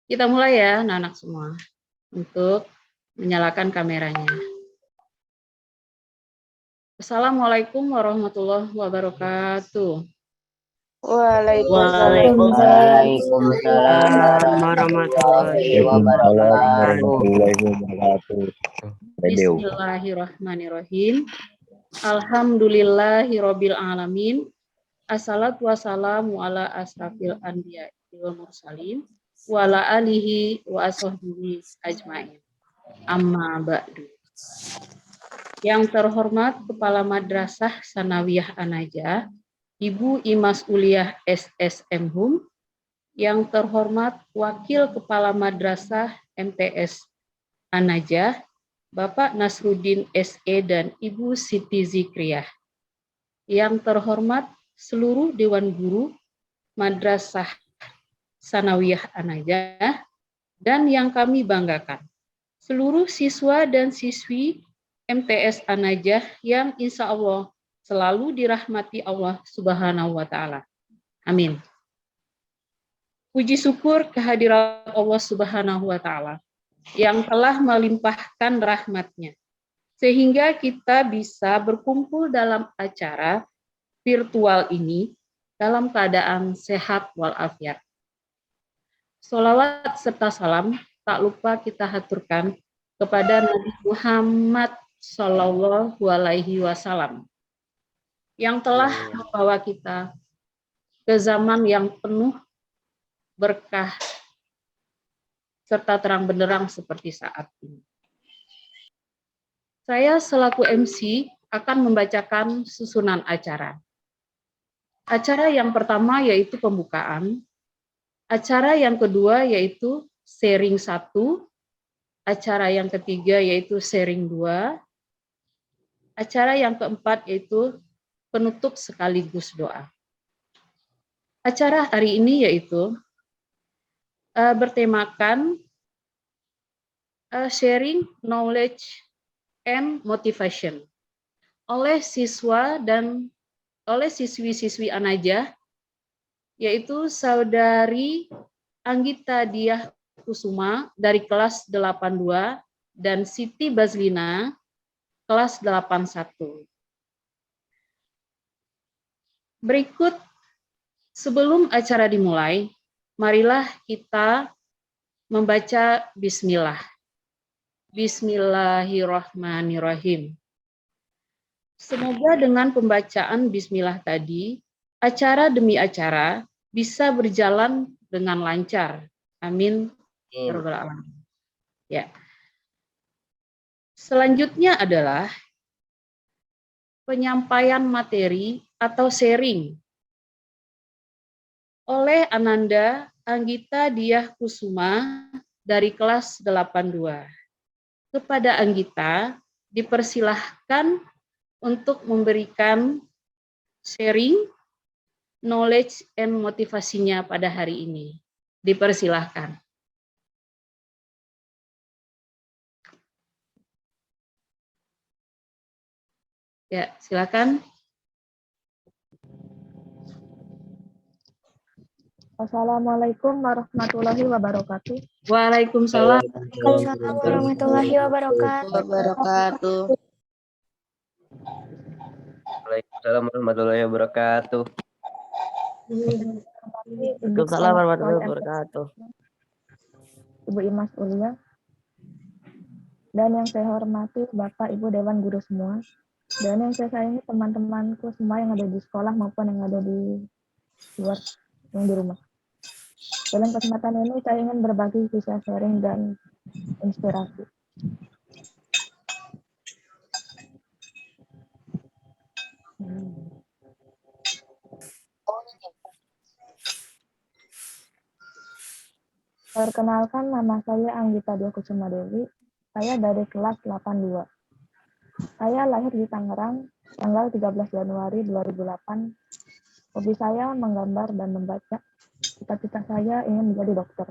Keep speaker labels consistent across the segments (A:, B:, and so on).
A: Kita mulai ya, anak-anak semua, untuk menyalakan kameranya. Assalamualaikum warahmatullahi wabarakatuh.
B: Waalaikumsalam
C: warahmatullahi
B: wabarakatuh.
A: Bismillahirrahmanirrahim. Alhamdulillahirabbil alamin. Assalatu wassalamu ala asrafil anbiya wal mursalin wa ala alihi wa ashabihi ajmain. Amma ba'du. Yang terhormat Kepala Madrasah Sanawiyah An-Najah, Ibu Imas Uliyah SSM Hum, yang terhormat Wakil Kepala Madrasah MTS An-Najah, Bapak Nasruddin SE dan Ibu Siti Zikriyah. Yang terhormat seluruh Dewan Guru Madrasah Sanawiyah An-Najah, dan yang kami banggakan, seluruh siswa dan siswi MTS An-Najah yang insya Allah selalu dirahmati Allah Subhanahu wa Ta'ala. Amin. Puji syukur kehadirat Allah Subhanahu wa Ta'ala yang telah melimpahkan rahmat-Nya sehingga kita bisa berkumpul dalam acara virtual ini dalam keadaan sehat walafiat. Sholawat serta salam tak lupa kita haturkan kepada Nabi Muhammad Shallallahu Alaihi Wasallam yang telah membawa kita ke zaman yang penuh berkah serta terang benderang seperti saat ini. Saya selaku MC akan membacakan susunan acara. Acara yang pertama yaitu pembukaan, acara yang kedua yaitu sharing 1, acara yang ketiga yaitu sharing 2, acara yang keempat yaitu penutup sekaligus doa. Acara hari ini yaitu bertemakan sharing knowledge and motivation oleh siswa dan oleh siswi-siswi An-Najah, yaitu Saudari Anggita Diah Kusuma dari kelas 82 dan Siti Bazlina kelas 81. Berikut sebelum acara dimulai, marilah kita membaca bismillah. Bismillahirrahmanirrahim. Semoga dengan pembacaan bismillah tadi, acara demi acara bisa berjalan dengan lancar. Amin. Ya. Selanjutnya adalah penyampaian materi atau sharing oleh Ananda Anggita Diah Kusuma dari kelas 82. Kepada Anggita dipersilahkan untuk memberikan sharing knowledge and motivasinya pada hari ini. Dipersilahkan. Ya, silakan.
D: Assalamualaikum warahmatullahi wabarakatuh.
A: Waalaikumsalam
B: warahmatullahi wabarakatuh.
C: Waalaikumsalam warahmatullahi wabarakatuh.
D: Waalaikumsalam warahmatullahi wabarakatuh. Ibu Imas Uliyah dan yang saya hormati Bapak Ibu Dewan Guru semua, dan yang saya sayangi teman-temanku semua yang ada di sekolah maupun yang ada di luar, yang di rumah. Dalam kesempatan ini saya ingin berbagi kisah sharing dan inspirasi. Perkenalkan, nama saya Anggita Diah Kusuma Dewi. Saya dari kelas 82. Saya lahir di Tangerang tanggal 13 Januari 2008. Hobi saya menggambar dan membaca. Cita-cita saya ingin menjadi dokter.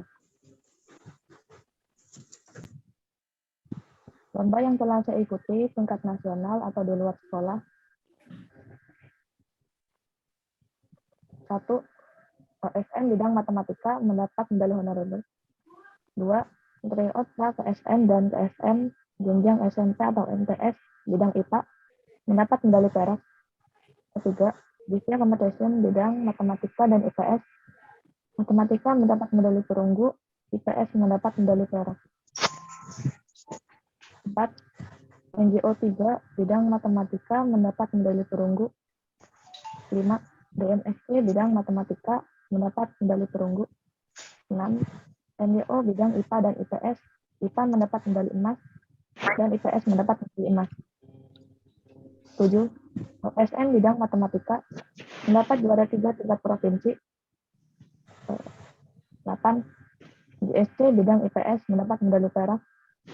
D: Lomba yang telah saya ikuti tingkat nasional atau di luar sekolah. 1. OSN bidang matematika mendapat medali honorable. 2. Tryout pra ke SM dan ke SM jenjang SMP atau MTS bidang IPA mendapat medali perak. Ketiga, Divya Competition bidang matematika dan IPS. Matematika mendapat medali perunggu, IPS mendapat medali perak. 4. NGO 3 bidang matematika mendapat medali perunggu. 5. DMSC bidang matematika mendapat medali perunggu. 6. NGO bidang IPA dan IPS, IPA mendapat medali emas dan IPS mendapat medali emas. 7. OSN bidang matematika mendapat juara 3 tingkat provinsi. 8. GSC bidang IPS mendapat medali perak.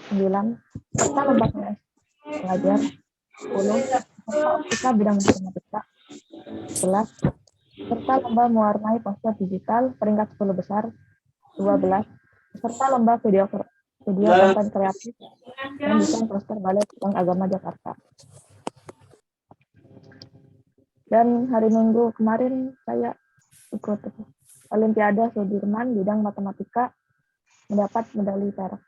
D: 9. Serta lomba kelas pelajar. 10. Serta optika bidang matematika. 11. Serta lomba mewarnai poster digital peringkat 10 besar. 12. Serta lomba video konten kreatif dan desain poster Balai Pegang Agama Jakarta. Dan hari Minggu kemarin saya ikut Olimpiade Sudirman bidang matematika mendapat medali perak.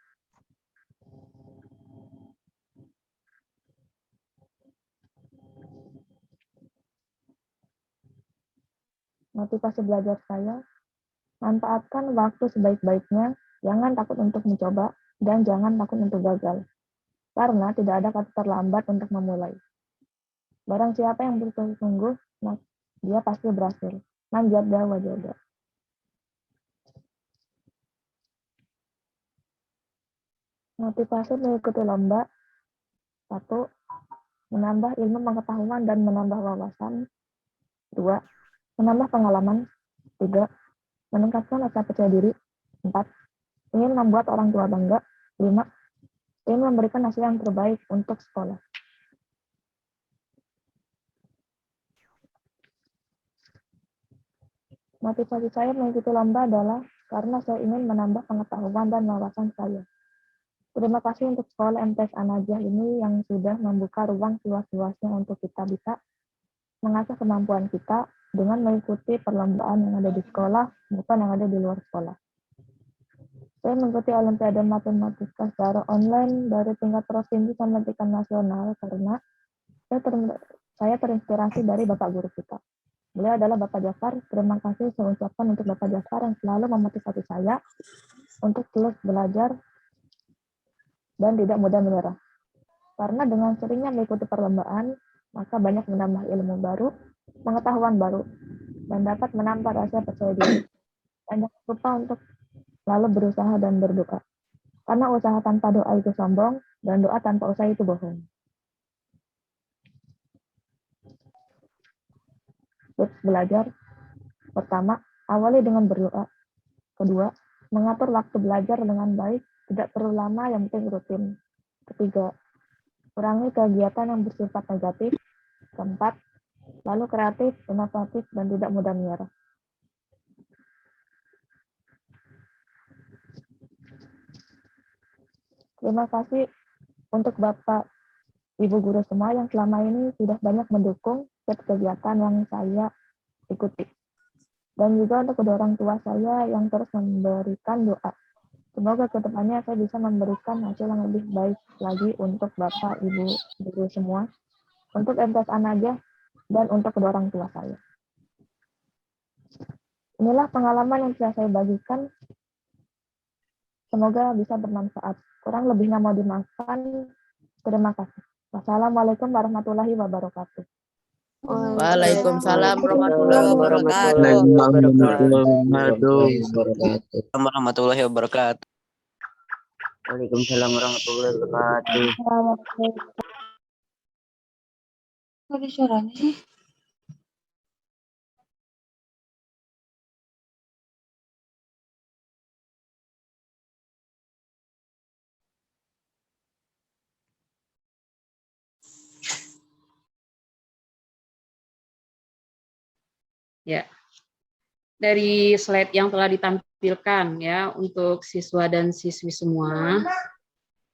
D: Motivasi belajar saya, manfaatkan waktu sebaik-baiknya, jangan takut untuk mencoba, dan jangan takut untuk gagal. Karena tidak ada kata terlambat untuk memulai. Barang siapa yang bersungguh-sungguh, dia pasti berhasil. Manjada wajada. Motivasi mengikuti lomba. 1. Menambah ilmu pengetahuan dan menambah wawasan. 2. Menambah pengalaman. 3. Meningkatkan rasa percaya diri. 4. Ingin membuat orang tua bangga. 5. Ingin memberikan hasil yang terbaik untuk sekolah. Motivasi saya mengikuti lomba adalah karena saya ingin menambah pengetahuan dan wawasan saya. Terima kasih untuk sekolah MTS An-Najah ini yang sudah membuka ruang seluas-luasnya untuk kita bisa mengasah kemampuan kita dengan mengikuti perlombaan yang ada di sekolah maupun yang ada di luar sekolah. Saya mengikuti Olimpiade Matematika secara online dari tingkat provinsi sampai tingkat nasional karena saya terinspirasi dari Bapak Guru kita. Beliau adalah Bapak Jafar. Terima kasih saya ucapkan untuk Bapak Jafar yang selalu memotivasi saya untuk terus belajar dan tidak mudah menyerah. Karena dengan seringnya mengikuti perlombaan, maka banyak menambah ilmu baru, pengetahuan baru, dan dapat menambah rasa percaya diri. Dan jangan lupa untuk selalu berusaha dan berdoa. Karena usaha tanpa doa itu sombong, dan doa tanpa usaha itu bohong. Tips belajar. Pertama, awali dengan berdoa. Kedua, mengatur waktu belajar dengan baik, tidak perlu lama, yang penting rutin. Ketiga, kurangi kegiatan yang bersifat negatif. Keempat, lalu kreatif, inovatif, dan tidak mudah menyerah. Terima kasih untuk Bapak, Ibu Guru semua yang selama ini sudah banyak mendukung kegiatan yang saya ikuti. Dan juga untuk kedua orang tua saya yang terus memberikan doa. Semoga ke depannya saya bisa memberikan hasil yang lebih baik lagi untuk Bapak, Ibu, Guru semua, untuk MTS An-Najah, dan untuk kedua orang tua saya. Inilah pengalaman yang bisa saya bagikan. Semoga bisa bermanfaat. Kurang lebihnya mau dimaafkan. Terima kasih. Wassalamualaikum warahmatullahi wabarakatuh.
B: Waalaikumsalam warahmatullahi wabarakatuh.
C: Waalaikumsalam warahmatullahi wabarakatuh. Waalaikumsalam warahmatullahi wabarakatuh.
B: Tadi suaranya sih.
A: Ya, dari slide yang telah ditampilkan ya untuk siswa dan siswi semua.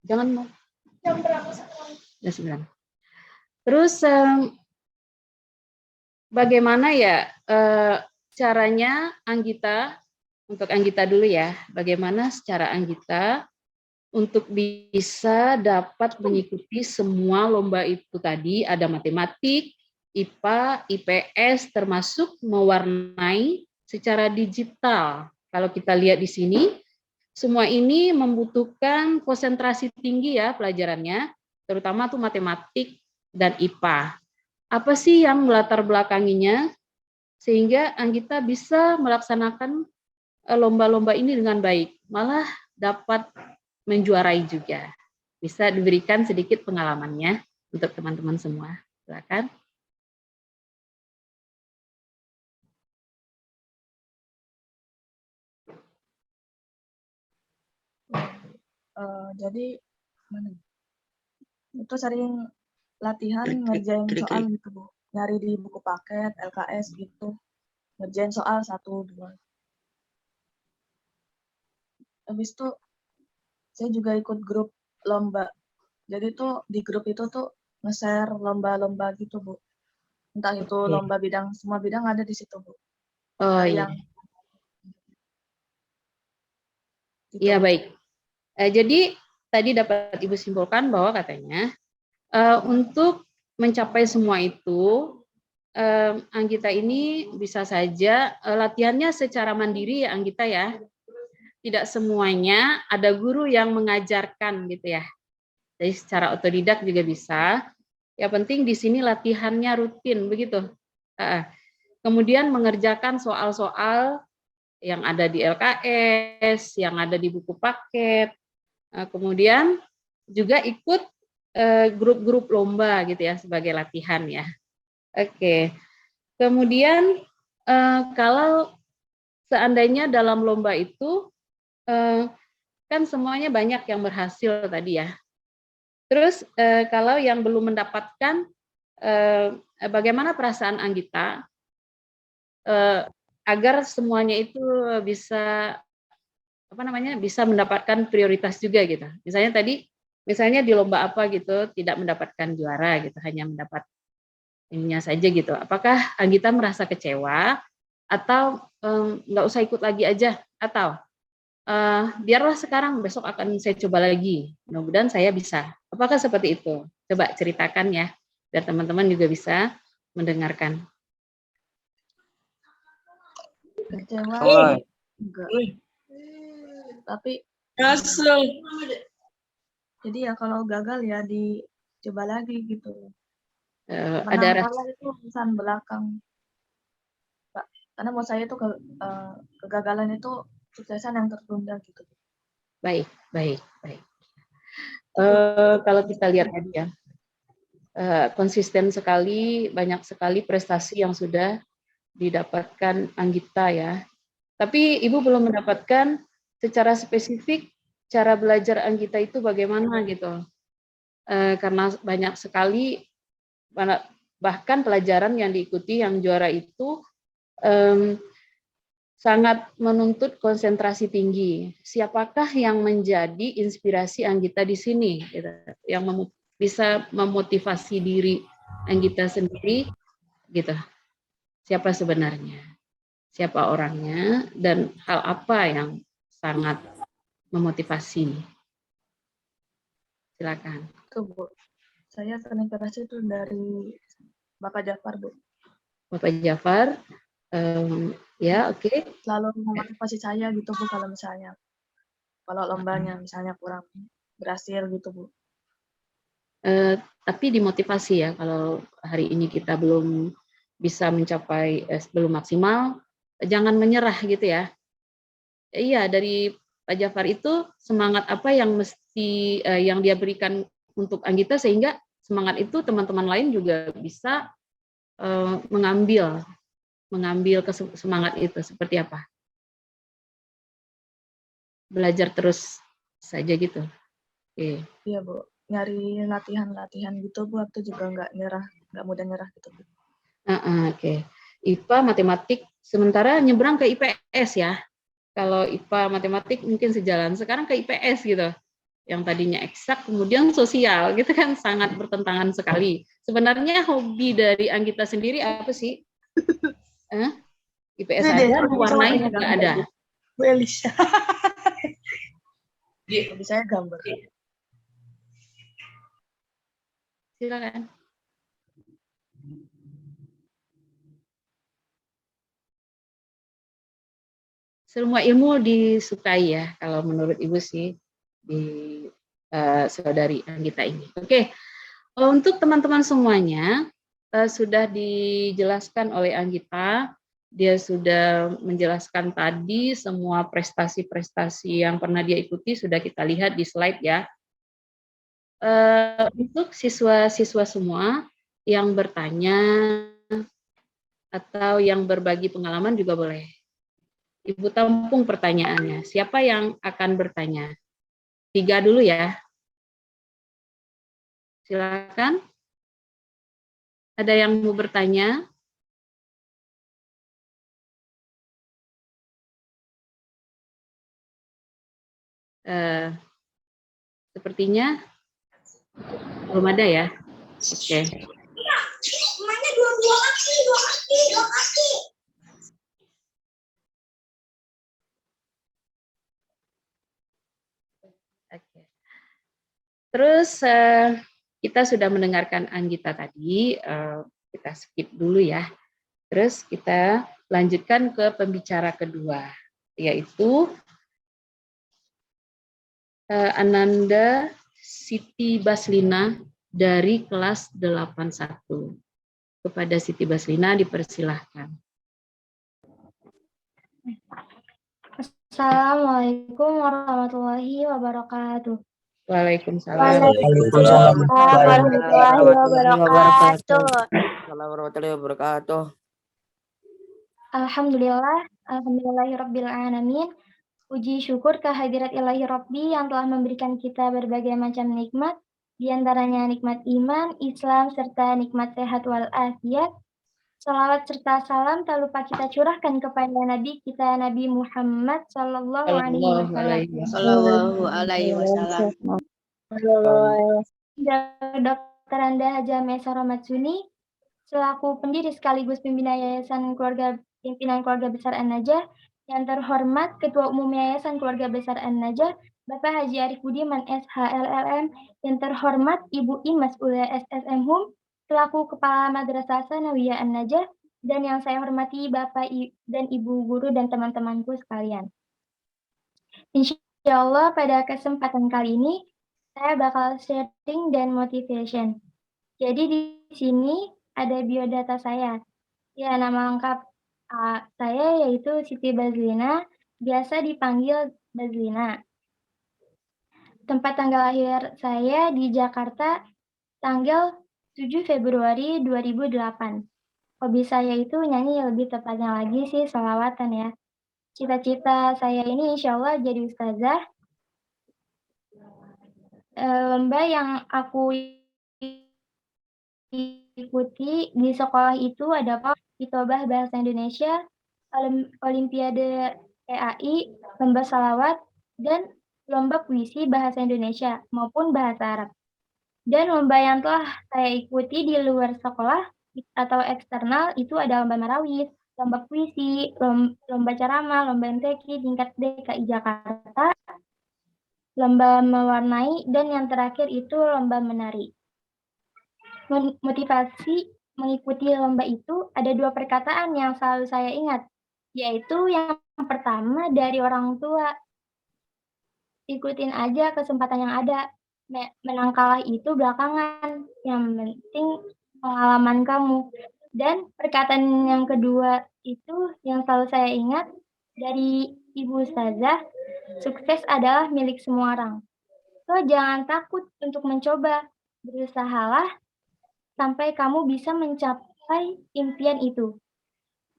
A: Jangan mau. Jam berapa sekarang? Terus bagaimana ya caranya Anggita untuk Anggita dulu ya. Bagaimana secara Anggita untuk bisa dapat mengikuti semua lomba itu tadi, ada matematik, IPA, IPS, termasuk mewarnai secara digital. Kalau kita lihat di sini, semua ini membutuhkan konsentrasi tinggi ya pelajarannya, terutama tuh matematik dan IPA. Apa sih yang melatar belakanginya sehingga Anggita bisa melaksanakan lomba-lomba ini dengan baik, malah dapat menjuarai juga. Bisa diberikan sedikit pengalamannya untuk teman-teman semua. Silakan.
B: Jadi mana? Itu sering latihan ngerjain soal gitu Bu. Nyari di buku paket, LKS gitu. Ngerjain soal 1, 2. Habis itu saya juga ikut grup lomba. Jadi tuh di grup itu tuh nge-share lomba-lomba gitu Bu. Entah itu lomba bidang, semua bidang ada di situ Bu.
A: Oh iya. Iya baik. Jadi tadi dapat Ibu simpulkan bahwa katanya untuk mencapai semua itu Anggita ini bisa saja latihannya secara mandiri ya Anggita ya. Tidak semuanya ada guru yang mengajarkan gitu ya. Jadi secara otodidak juga bisa. Yang penting di sini latihannya rutin begitu. Kemudian mengerjakan soal-soal yang ada di LKS, yang ada di buku paket. Kemudian juga ikut grup-grup lomba gitu ya sebagai latihan ya. Oke. Kemudian kalau seandainya dalam lomba itu kan semuanya banyak yang berhasil tadi ya. Terus kalau yang belum mendapatkan, bagaimana perasaan Anggita agar semuanya itu bisa bisa mendapatkan prioritas juga gitu. Misalnya di lomba apa gitu tidak mendapatkan juara gitu, hanya mendapat ininya saja gitu. Apakah Anggita merasa kecewa atau nggak usah ikut lagi aja atau biarlah sekarang, besok akan saya coba lagi. Mudah-mudahan saya bisa. Apakah seperti itu? Coba ceritakan ya, biar teman-teman juga bisa mendengarkan.
B: Kecewa enggak. Tapi jadi ya kalau gagal ya dicoba lagi gitu.
A: Ada
B: kalah itu urusan belakang. Pak. Karena menurut saya itu kegagalan itu suksesan yang tertunda gitu.
A: Baik. Kalau kita lihat tadi ya, konsisten sekali, banyak sekali prestasi yang sudah didapatkan Anggita ya. Tapi Ibu belum mendapatkan secara spesifik cara belajar Anggita itu bagaimana gitu. Karena banyak sekali, bahkan pelajaran yang diikuti yang juara itu sangat menuntut konsentrasi tinggi. Siapakah yang menjadi inspirasi Anggita di sini, gitu, yang bisa memotivasi diri Anggita sendiri, gitu. Siapa sebenarnya, siapa orangnya, dan hal apa yang sangat memotivasi. Silakan.
B: Tuh Bu, saya terinspirasi itu dari Bapak Jafar Bu.
A: Bapak Jafar, ya oke.
B: Selalu memotivasi saya gitu Bu kalau lombanya misalnya kurang berhasil gitu Bu.
A: Tapi dimotivasi ya, kalau hari ini kita belum bisa mencapai, belum maksimal, jangan menyerah gitu ya. Iya, dari Pak Jafar itu semangat apa yang yang dia berikan untuk Anggita sehingga semangat itu teman-teman lain juga bisa mengambil semangat itu seperti apa? Belajar terus saja gitu. Oke.
B: Iya Bu, nyari latihan gitu Bu, waktu juga nggak mudah nyerah gitu Bu.
A: Oke. IPA matematik sementara nyebrang ke IPS ya. Kalau IPA matematik mungkin sejalan, sekarang ke IPS gitu. Yang tadinya eksak kemudian sosial gitu kan, sangat bertentangan sekali. Sebenarnya hobi dari Anggita sendiri apa sih? IPS ada, mewarnai juga ada.
B: Bu Elisha. Hobi saya gambar.
A: Silakan. Semua ilmu disukai ya, kalau menurut Ibu sih di saudari Anggita ini. Oke, untuk teman-teman semuanya sudah dijelaskan oleh Anggita. Dia sudah menjelaskan tadi semua prestasi-prestasi yang pernah dia ikuti sudah kita lihat di slide ya. Untuk siswa-siswa semua yang bertanya atau yang berbagi pengalaman juga boleh. Ibu tampung pertanyaannya. Siapa yang akan bertanya? 3 dulu ya. Silakan. Ada yang mau bertanya? Sepertinya belum ada ya. Oke. Oke. Terus kita sudah mendengarkan Anggita tadi, kita skip dulu ya. Terus kita lanjutkan ke pembicara kedua, yaitu Ananda Siti Baslina dari kelas 81. Kepada Siti Baslina dipersilahkan.
E: Assalamualaikum warahmatullahi wabarakatuh.
A: Waalaikumsalam.
C: Waalaikumsalam
E: warahmatullahi wabarakatuh.
C: warahmatullahi wabarakatuh.
E: Alhamdulillahirabbil alamin. Puji syukur kehadirat ilahi Rabbi yang telah memberikan kita berbagai macam nikmat, di antaranya nikmat iman, Islam, serta nikmat sehat walafiat. Salawat serta salam tak lupa kita curahkan kepada Nabi kita Nabi Muhammad Sallallahu Alaihi Wasallam. Dr. Anda Haja Mesa Romatsuni selaku pendiri sekaligus pimpinan Yayasan Pimpinan Keluarga Besar An-Najah, yang terhormat Ketua Umum Yayasan Keluarga Besar An-Najah Bapak Haji Arif Budiman SHLLM, yang terhormat Ibu Imas Ulia SSM Hum selaku Kepala Madrasah Sanawiyah An-Najah, dan yang saya hormati Bapak dan Ibu guru dan teman-temanku sekalian. Insya Allah pada kesempatan kali ini saya bakal sharing dan motivation. Jadi di sini ada biodata saya. Ya, nama lengkap saya yaitu Siti Bazlina, biasa dipanggil Bazlina. Tempat tanggal lahir saya di Jakarta tanggal 7 Februari 2008. Hobi saya itu nyanyi, lebih tepatnya lagi sih sholawatan ya. Cita-cita saya ini insya Allah jadi ustazah. Lomba yang aku ikuti di sekolah itu ada Hitobah Bahasa Indonesia, Olimpiade EAI, lomba salawat, dan lomba puisi bahasa Indonesia maupun bahasa Arab. Dan lomba yang telah saya ikuti di luar sekolah atau eksternal itu ada lomba marawis, lomba puisi, lomba ceramah, lomba MTQ tingkat DKI Jakarta, lomba mewarnai, dan yang terakhir itu lomba menari. Motivasi mengikuti lomba itu ada 2 perkataan yang selalu saya ingat, yaitu yang pertama dari orang tua, ikutin aja kesempatan yang ada. Menang kalah itu belakangan, yang penting pengalaman kamu. Dan perkataan yang kedua itu yang selalu saya ingat dari Ibu Ustazah, sukses adalah milik semua orang. So, jangan takut untuk mencoba, berusahalah sampai kamu bisa mencapai impian itu.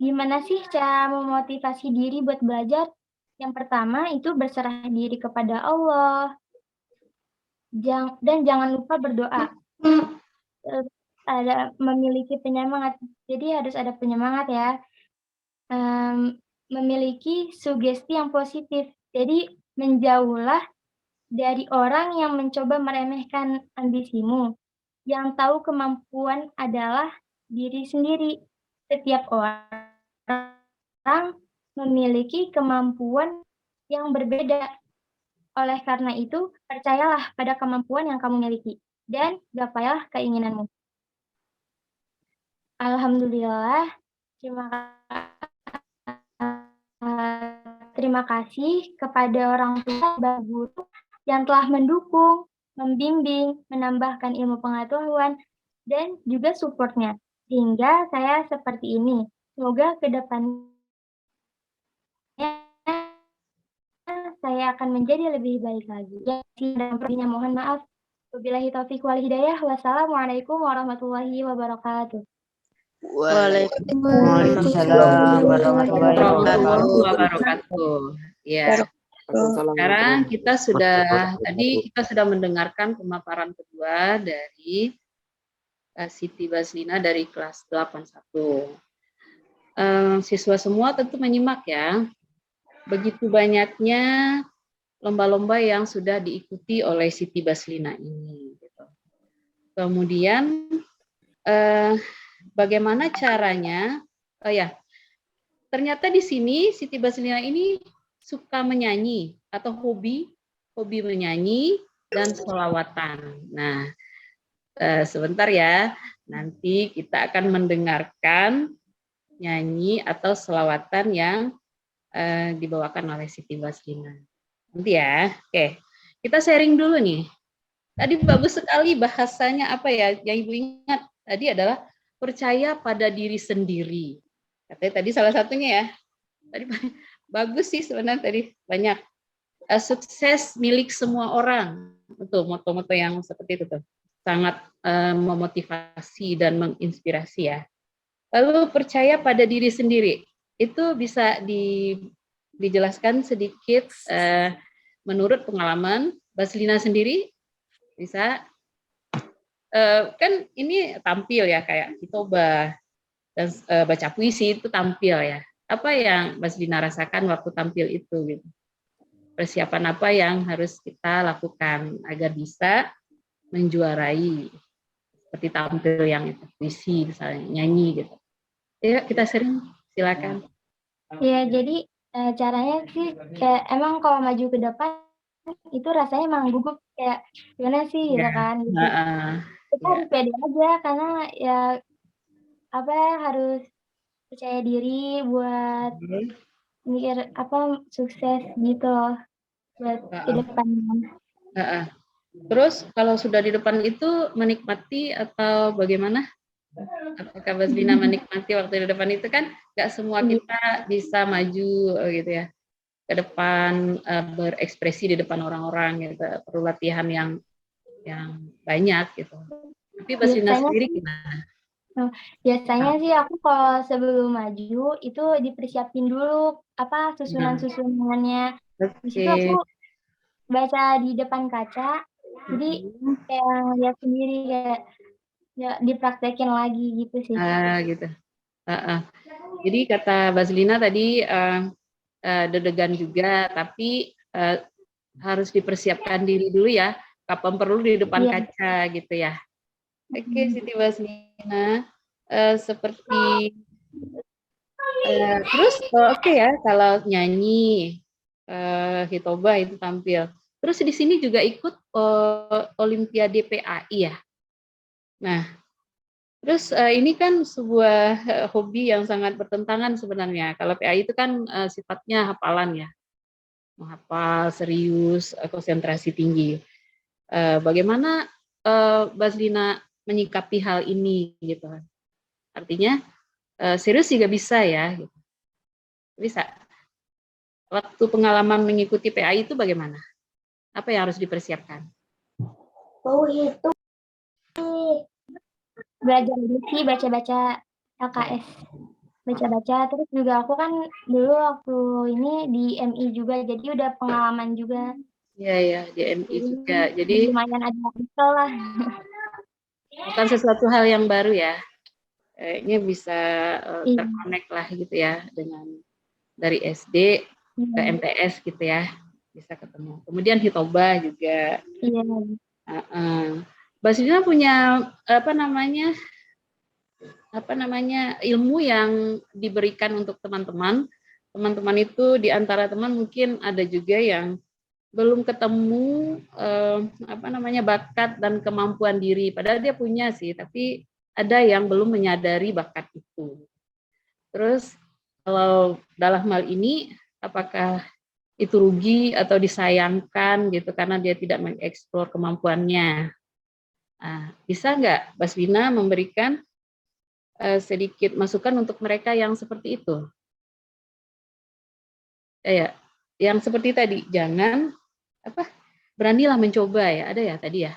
E: Gimana sih cara memotivasi diri buat belajar? Yang pertama itu berserah diri kepada Allah. Dan jangan lupa berdoa. Ada memiliki penyemangat. Jadi harus ada penyemangat ya. Memiliki sugesti yang positif. Jadi menjauhlah dari orang yang mencoba meremehkan ambisimu. Yang tahu kemampuan adalah diri sendiri. Setiap orang memiliki kemampuan yang berbeda. Oleh karena itu, percayalah pada kemampuan yang kamu miliki dan gapailah keinginanmu. Alhamdulillah, terima kasih kepada orang tua dan guru yang telah mendukung, membimbing, menambahkan ilmu pengetahuan, dan juga support-nya. Sehingga saya seperti ini. Semoga ke depannya saya akan menjadi lebih baik lagi. Dan pertanyaan mohon maaf. Wabillahi taufiq wal hidayah. Wassalamualaikum warahmatullahi wabarakatuh.
C: Waalaikumsalam warahmatullahi
A: Warahmatullahi
C: wabarakatuh.
A: wabarakatuh. Ya, sekarang kita sudah mendengarkan pemaparan kedua dari Siti Baslina dari kelas 81. Siswa semua tentu menyimak ya. Begitu banyaknya lomba-lomba yang sudah diikuti oleh Siti Baslina ini. Gitu. Kemudian bagaimana caranya? Oh ya, ternyata di sini Siti Baslina ini suka menyanyi atau hobi menyanyi dan sholawatan. Nah, sebentar ya, nanti kita akan mendengarkan nyanyi atau sholawatan yang dibawakan oleh Siti Baslina. Nanti ya, oke. Kita sharing dulu nih. Tadi bagus sekali bahasanya apa ya? Yang Ibu ingat tadi adalah percaya pada diri sendiri. Katanya tadi salah satunya ya. Tadi bagus sih sebenarnya tadi banyak. Sukses milik semua orang. Betul, moto-moto yang seperti itu tuh. Sangat memotivasi dan menginspirasi ya. Lalu percaya pada diri sendiri. Itu bisa dijelaskan sedikit menurut pengalaman Baslina sendiri bisa kan ini tampil ya kayak Hitoba dan baca puisi itu tampil ya. Apa yang Baslina rasakan waktu tampil itu gitu? Persiapan apa yang harus kita lakukan agar bisa menjuarai seperti tampil yang itu puisi misalnya nyanyi gitu. Ya kita sering silakan.
E: Ya, jadi caranya sih kayak emang kalau maju ke depan itu rasanya emang gugup kayak gimana sih gitu kan gitu. Kita harus pede aja karena ya apa harus percaya diri buat mikir apa sukses gitu loh buat ke depannya.
A: Terus kalau sudah di depan itu menikmati atau bagaimana? Apakah Baslina menikmati waktu di depan itu kan nggak semua kita bisa maju gitu ya ke depan berekspresi di depan orang-orang gitu perlu latihan yang banyak gitu. Tapi Baslina sendiri gimana?
E: Biasanya sih aku kalau sebelum maju itu dipersiapin dulu apa susunan-susunannya. Di situ aku baca di depan kaca. Jadi kayak lihat sendiri kayak ya dipraktekin lagi gitu sih.
A: Gitu. Jadi kata Baslina tadi deg-degan juga, tapi harus dipersiapkan diri dulu ya. Kapan perlu di depan kaca gitu ya. Oke, Siti Baslina. Seperti terus oke ya kalau nyanyi Hitoba itu tampil. Terus di sini juga ikut Olimpiade PAI ya. Nah, terus ini kan sebuah hobi yang sangat bertentangan sebenarnya. Kalau PAI itu kan sifatnya hafalan ya, menghafal serius, konsentrasi tinggi. Bagaimana Baslina menyikapi hal ini gitu? Artinya serius juga bisa ya. Gitu. Bisa. Waktu pengalaman mengikuti PAI itu bagaimana? Apa yang harus dipersiapkan?
E: Oh itu belajar sih baca-baca LKS. Baca-baca terus juga aku kan dulu waktu ini di MI juga jadi udah pengalaman juga.
A: Iya di MI juga. Jadi
E: lumayan ada info lah.
A: Bukan sesuatu hal yang baru ya. Kayaknya bisa terkonek lah gitu ya dengan dari SD ke MTS gitu ya bisa ketemu. Kemudian Hitoba juga.
E: Iya.
A: Baslina punya apa namanya ilmu yang diberikan untuk teman-teman teman-teman itu di antara teman mungkin ada juga yang belum ketemu bakat dan kemampuan diri. Padahal dia punya sih, tapi ada yang belum menyadari bakat itu. Terus kalau dalam hal ini apakah itu rugi atau disayangkan gitu karena dia tidak mengeksplor kemampuannya? Nah, bisa nggak Baswina memberikan sedikit masukan untuk mereka yang seperti itu? Ya, yang seperti tadi, jangan beranilah mencoba ya, ada ya tadi ya.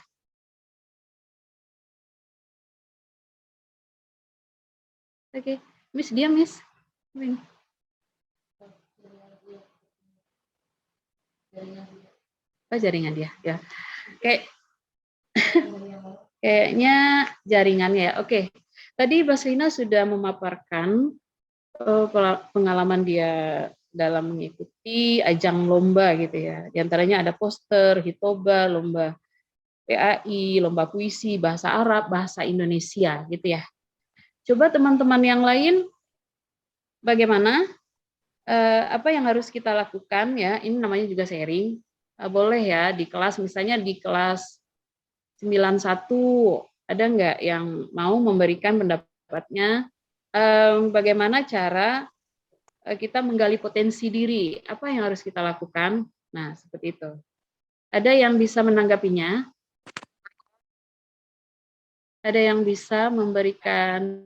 A: Oke, Miss diam Miss. Jaringan dia ya. Kayaknya jaringannya ya. Oke. Tadi Baswina sudah memaparkan pengalaman dia dalam mengikuti ajang lomba gitu ya. Di antaranya ada poster, hitoba, lomba PAI, lomba puisi, bahasa Arab, bahasa Indonesia gitu ya. Coba teman-teman yang lain bagaimana? Apa yang harus kita lakukan ya? Ini namanya juga sharing. Boleh ya di kelas, misalnya di kelas 91 ada nggak yang mau memberikan pendapatnya bagaimana cara kita menggali potensi diri, apa yang harus kita lakukan? Nah, seperti itu. Ada yang bisa menanggapinya? Ada yang bisa memberikan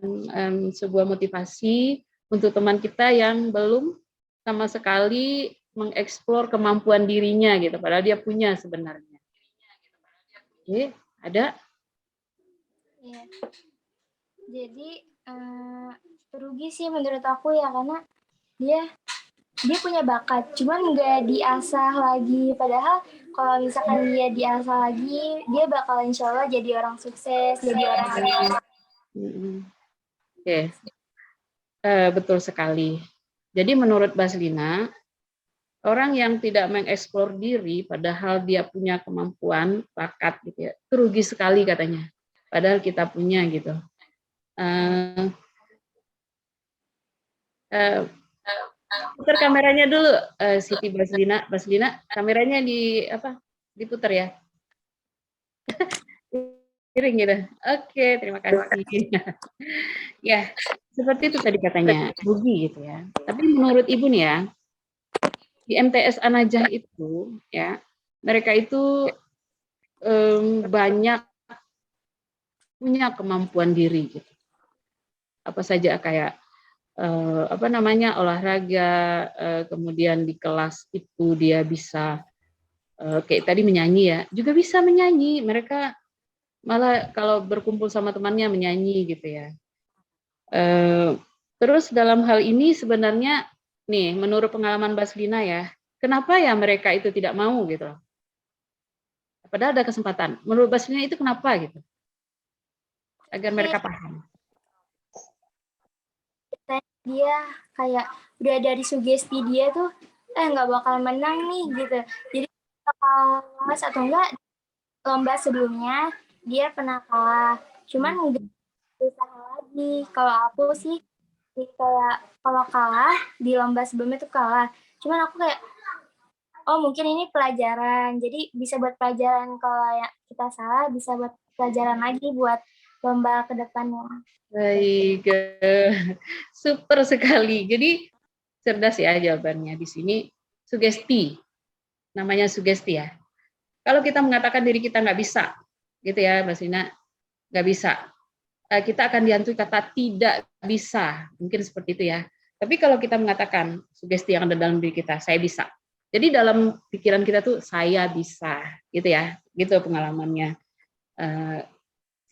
A: sebuah motivasi untuk teman kita yang belum sama sekali mengeksplor kemampuan dirinya gitu, padahal dia punya sebenarnya. Oke, ada?
E: Ya. Jadi rugi sih menurut aku ya, karena dia punya bakat, cuman nggak diasah lagi. Padahal kalau misalkan dia diasah lagi, dia bakal insya Allah jadi orang sukses, jadi orang
A: Oke, betul sekali. Jadi menurut Baslina, orang yang tidak mengeksplor diri, padahal dia punya kemampuan, bakat gitu ya, itu rugi sekali katanya. Padahal kita punya gitu. Putar kameranya dulu, Siti Baslina. Baslina, kameranya diputar ya. Piring gitu. Oke, terima kasih. Ya, seperti itu tadi katanya, rugi gitu ya. Tapi menurut Ibu nih ya, di MTS An-Najah itu ya, mereka itu banyak punya kemampuan diri gitu. Apa saja kayak olahraga, kemudian di kelas itu dia bisa kayak tadi menyanyi ya, juga bisa menyanyi. Mereka malah kalau berkumpul sama temannya menyanyi gitu ya. Terus dalam hal ini sebenarnya nih, menurut pengalaman Baslina ya, kenapa ya mereka itu tidak mau gitu loh. Padahal ada kesempatan. Menurut Baslina itu kenapa gitu? Agar mereka paham.
E: Dia kayak udah dari sugesti dia tuh nggak bakal menang nih gitu. Jadi kelas atau enggak lomba sebelumnya dia pernah kalah. Cuman nggak berusaha lagi. Kalau aku sih kayak kalau kalah di lomba sebelumnya tuh kalah. Cuman aku kayak mungkin ini pelajaran. Jadi bisa buat pelajaran, kalau yang kita salah bisa buat pelajaran lagi buat lomba ke depannya.
A: Baik, super sekali. Jadi cerdas ya jawabannya di sini. Sugesti, namanya sugesti ya. Kalau kita mengatakan diri kita nggak bisa, gitu ya, Mbak Sina, nggak bisa, kita akan dihantui kata tidak bisa, mungkin seperti itu ya. Tapi kalau kita mengatakan sugesti yang ada dalam diri kita, saya bisa. Jadi dalam pikiran kita tuh saya bisa, gitu ya, gitu pengalamannya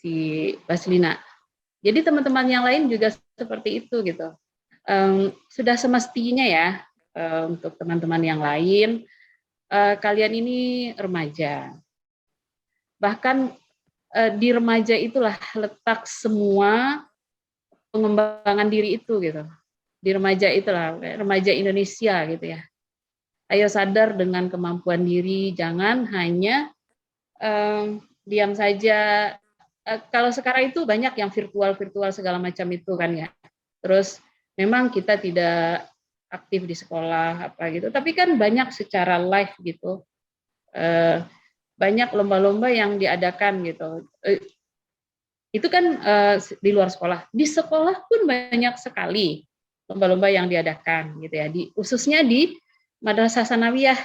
A: si Baslina. Jadi teman-teman yang lain juga seperti itu gitu. Sudah semestinya ya untuk teman-teman yang lain, kalian ini remaja. Bahkan di remaja itulah letak semua pengembangan diri itu gitu. Di remaja itulah, remaja Indonesia gitu ya. Ayo sadar dengan kemampuan diri, jangan hanya diam saja. Kalau sekarang itu banyak yang virtual segala macam itu kan ya. Terus memang kita tidak aktif di sekolah apa gitu. Tapi kan banyak secara live gitu. Banyak lomba-lomba yang diadakan gitu. Itu kan di luar sekolah. Di sekolah pun banyak sekali lomba-lomba yang diadakan gitu ya. Khususnya di Madrasah Sanawiyah.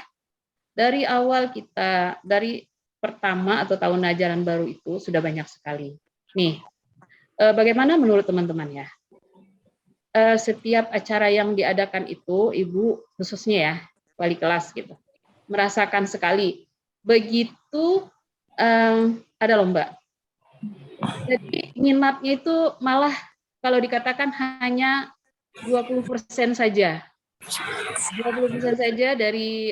A: Dari awal kita, dari pertama atau tahun ajaran baru itu sudah banyak sekali. Nih, bagaimana menurut teman-teman ya? Setiap acara yang diadakan itu, Ibu khususnya ya, wali kelas gitu, merasakan sekali. Begitu ada lomba. Jadi minatnya itu malah kalau dikatakan hanya 20% saja. 20% saja dari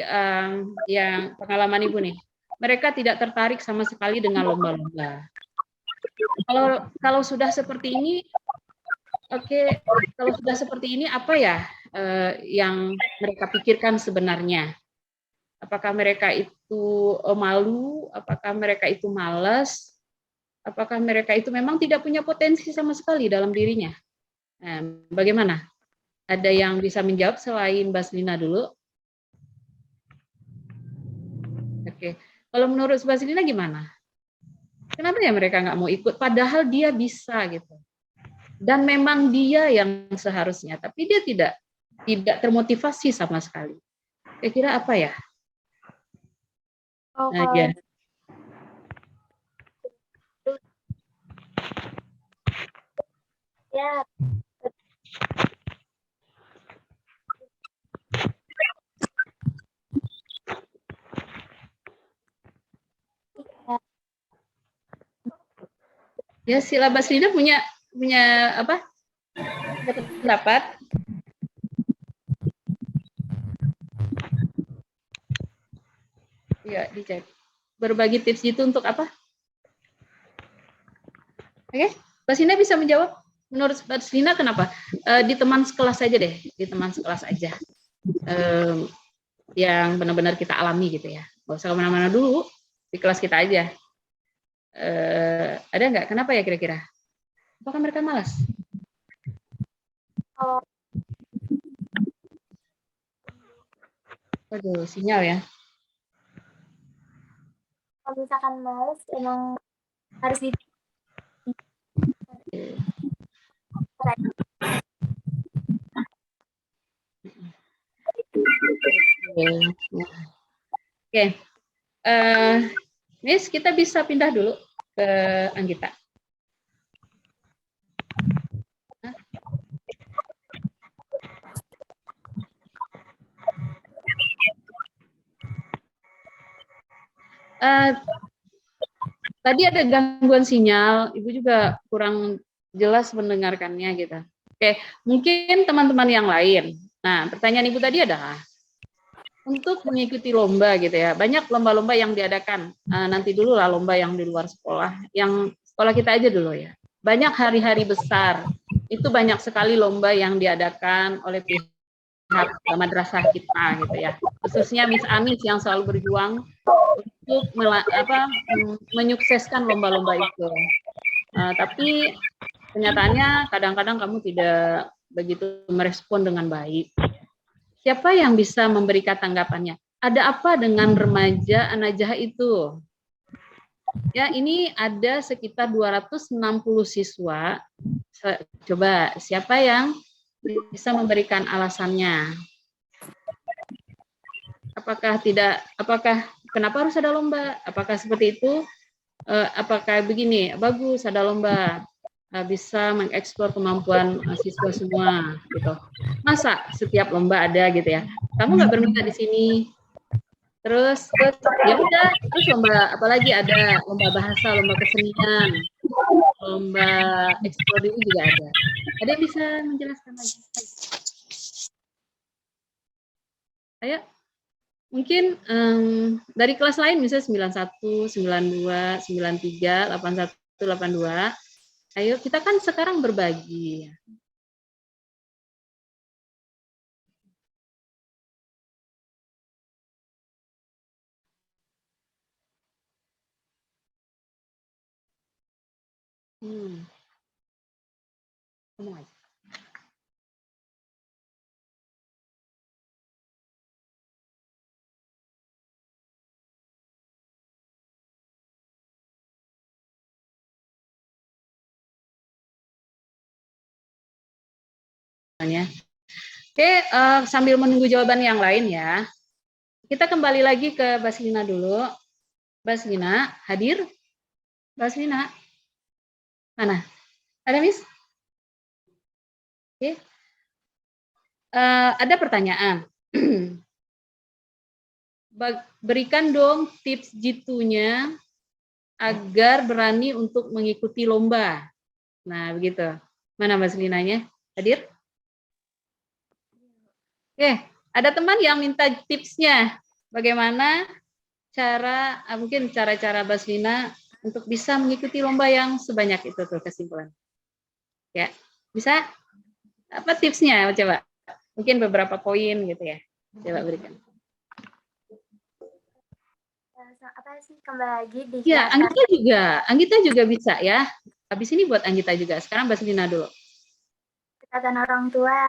A: yang pengalaman Ibu nih. Mereka tidak tertarik sama sekali dengan lomba-lomba. Kalau sudah seperti ini, oke, kalau sudah seperti ini apa ya yang mereka pikirkan sebenarnya? Apakah mereka itu malu? Apakah mereka itu malas? Apakah mereka itu memang tidak punya potensi sama sekali dalam dirinya? Nah, bagaimana? Ada yang bisa menjawab selain Baslina dulu? Oke, kalau menurut Baslina gimana? Kenapa ya mereka nggak mau ikut? Padahal dia bisa gitu. Dan memang dia yang seharusnya, tapi dia tidak termotivasi sama sekali. Kira-kira apa ya?
E: Oh,
A: Nah,
E: kalau
A: ya.
E: ya
A: Ya, Sila Baslina punya apa? Punya pendapat? Ya, dicek. Berbagi tips itu untuk apa? Oke, Baslina bisa menjawab. Menurut Baslina kenapa? Di teman sekelas aja deh, di teman sekelas aja. Yang benar-benar kita alami gitu ya. Gak usah kemana-mana dulu, di kelas kita aja. Ada nggak? Kenapa ya kira-kira? Apakah mereka malas? Waduh, sinyal ya.
E: kalau misalkan males emang harus di Oke, Miss, kita bisa pindah dulu ke Anggita. Tadi ada gangguan sinyal, Ibu juga kurang jelas mendengarkannya gitu. Oke, mungkin teman-teman yang lain. Nah, pertanyaan Ibu tadi adalah untuk mengikuti lomba gitu ya. Banyak lomba-lomba yang diadakan. Nanti dulu lah lomba yang di luar sekolah, yang sekolah kita aja dulu ya. Banyak hari-hari besar. Itu banyak sekali lomba yang diadakan oleh pihak madrasah kita gitu ya. Khususnya Miss Anis yang selalu berjuang untuk menyukseskan lomba-lomba itu. Tapi kenyataannya kadang-kadang kamu tidak begitu merespon dengan baik. Siapa yang bisa memberikan tanggapannya? Ada apa dengan remaja An-Najah itu? Ya, ini ada sekitar 260 siswa. Coba siapa yang bisa memberikan alasannya? Apakah kenapa harus ada lomba? Apakah seperti itu? Apakah begini? Bagus ada lomba. Bisa mengeksplor kemampuan siswa semua gitu. Masa setiap lomba ada gitu ya? Kamu nggak berminat di sini, terus ya udah, terus lomba apalagi ada lomba bahasa, lomba kesenian, lomba eksplor diri juga ada. Ada yang bisa menjelaskan lagi? Ayo, mungkin dari kelas lain misalnya 91, 92, 93, 81, 82. Ayo, kita kan sekarang berbagi. Ngomong aja.
A: kesimpulannya. Oke, sambil menunggu jawaban yang lain ya, kita kembali lagi ke Baslina dulu. Baslina, hadir? Baslina, mana? Ada, Miss? Oke. Ada pertanyaan. Berikan dong tips jitu-nya agar berani untuk mengikuti lomba. Nah, begitu. Mana Baslinanya? Hadir? Oke, ada teman yang minta tipsnya. Bagaimana mungkin cara-cara Baslina untuk bisa mengikuti lomba yang sebanyak itu tuh kesimpulan. Ya, bisa? Apa tipsnya? Coba. Mungkin beberapa poin gitu ya. Coba berikan.
E: Apa sih kembali lagi di
A: Ya, Anggita juga bisa ya. Habis ini buat Anggita juga. Sekarang Baslina dulu.
E: Perkataan orang tua,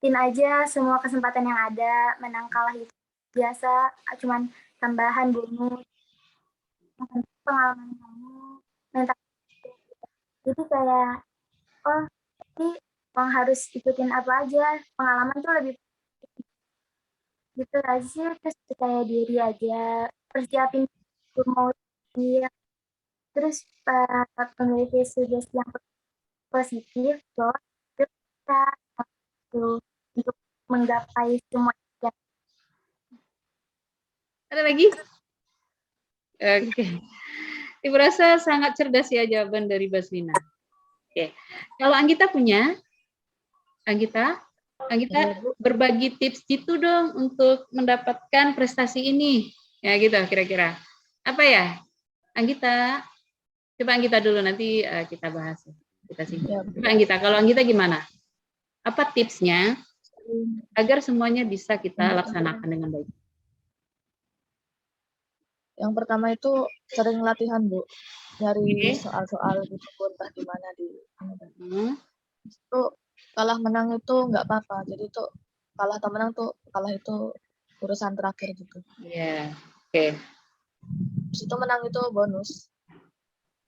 E: tin aja semua kesempatan yang ada, menang kalah itu biasa, cuman tambahan bonus, pengalaman kamu, mental. Jadi kayak, oh, ini emang harus ikutin apa aja, pengalaman tuh lebih gitu aja, terus percaya diri aja, persiapin mau dia, terus memiliki sugesti yang positif, terus kita untuk menggapai semua.
A: Ada lagi? Oke. Ibu rasa sangat cerdas ya jawaban dari Baslina. Oke. Kalau Anggita punya, Anggita berbagi tips gitu dong untuk mendapatkan prestasi ini. Ya gitu kira-kira. Apa ya? Anggita, coba Anggita dulu nanti kita bahas. Kita singgung. Coba Anggita, kalau Anggita gimana? Apa tipsnya agar semuanya bisa kita laksanakan dengan baik?
B: Yang pertama itu sering latihan, Bu. Nyari soal-soal gitu, entah di mana di. Itu kalah menang itu nggak apa-apa. Jadi itu kalah atau menang tuh kalah itu urusan terakhir gitu.
A: Iya. Oke.
B: Terus itu menang itu bonus.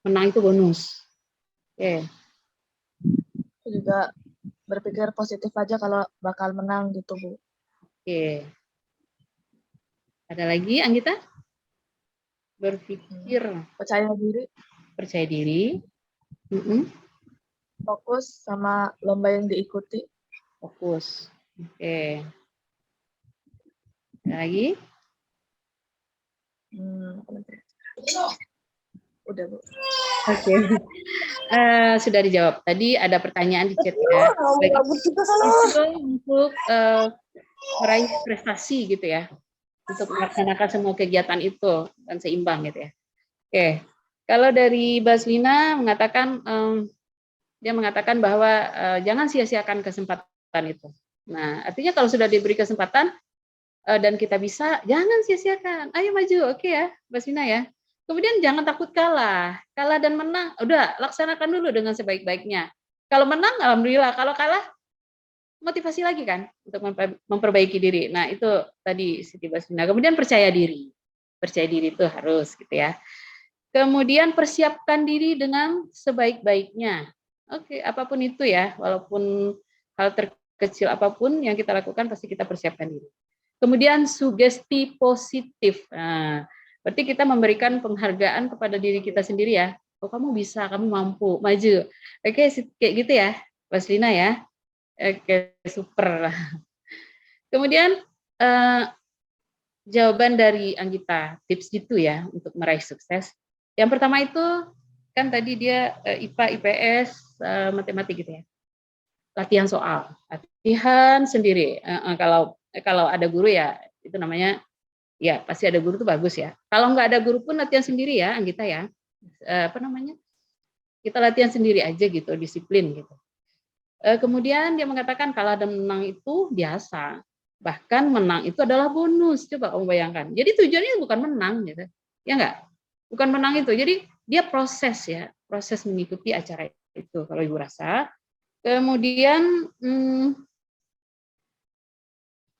A: Menang itu bonus. Oke.
B: Itu juga berpikir positif aja kalau bakal menang gitu, Bu.
A: Oke. Ada lagi, Anggita? Berpikir.
B: Percaya diri.
A: Percaya diri.
B: Fokus sama lomba yang diikuti.
A: Fokus. Oke. Ada lagi?
B: Udah, Bu.
A: Oke. Sudah dijawab. Tadi ada pertanyaan di chat ya. Itu untuk meraih prestasi gitu ya. Untuk melaksanakan semua kegiatan itu dan seimbang gitu ya. Oke. Kalau dari Baslina mengatakan dia mengatakan bahwa jangan sia-siakan kesempatan itu. Nah, artinya kalau sudah diberi kesempatan dan kita bisa, jangan sia-siakan. Ayo maju, oke ya, Baslina ya. Kemudian jangan takut kalah. Kalah dan menang, udah laksanakan dulu dengan sebaik-baiknya. Kalau menang, alhamdulillah. Kalau kalah, motivasi lagi kan untuk memperbaiki diri. Nah, itu tadi Siti Baslina. Kemudian percaya diri. Percaya diri itu harus gitu ya. Kemudian persiapkan diri dengan sebaik-baiknya. Oke, apapun itu ya, walaupun hal terkecil apapun yang kita lakukan pasti kita persiapkan diri. Kemudian sugesti positif. Nah, berarti kita memberikan penghargaan kepada diri kita sendiri ya. Oh, kamu bisa, kamu mampu, maju. Oke, kayak gitu ya, Baslina ya. Oke, super. Kemudian jawaban dari Anggita, tips gitu ya untuk meraih sukses. Yang pertama itu kan tadi dia IPA, IPS, matematik gitu ya. Latihan soal, latihan sendiri. Kalau ada guru ya itu namanya ya pasti ada guru tuh bagus ya. Kalau nggak ada guru pun latihan sendiri ya, Anggita ya. Kita latihan sendiri aja gitu, disiplin gitu. Kemudian dia mengatakan kalah dan menang itu biasa. Bahkan menang itu adalah bonus. Coba kamu bayangkan. Jadi tujuannya bukan menang gitu. Ya enggak? Bukan menang itu. Jadi dia proses ya, proses mengikuti acara itu kalau Ibu rasa. Kemudian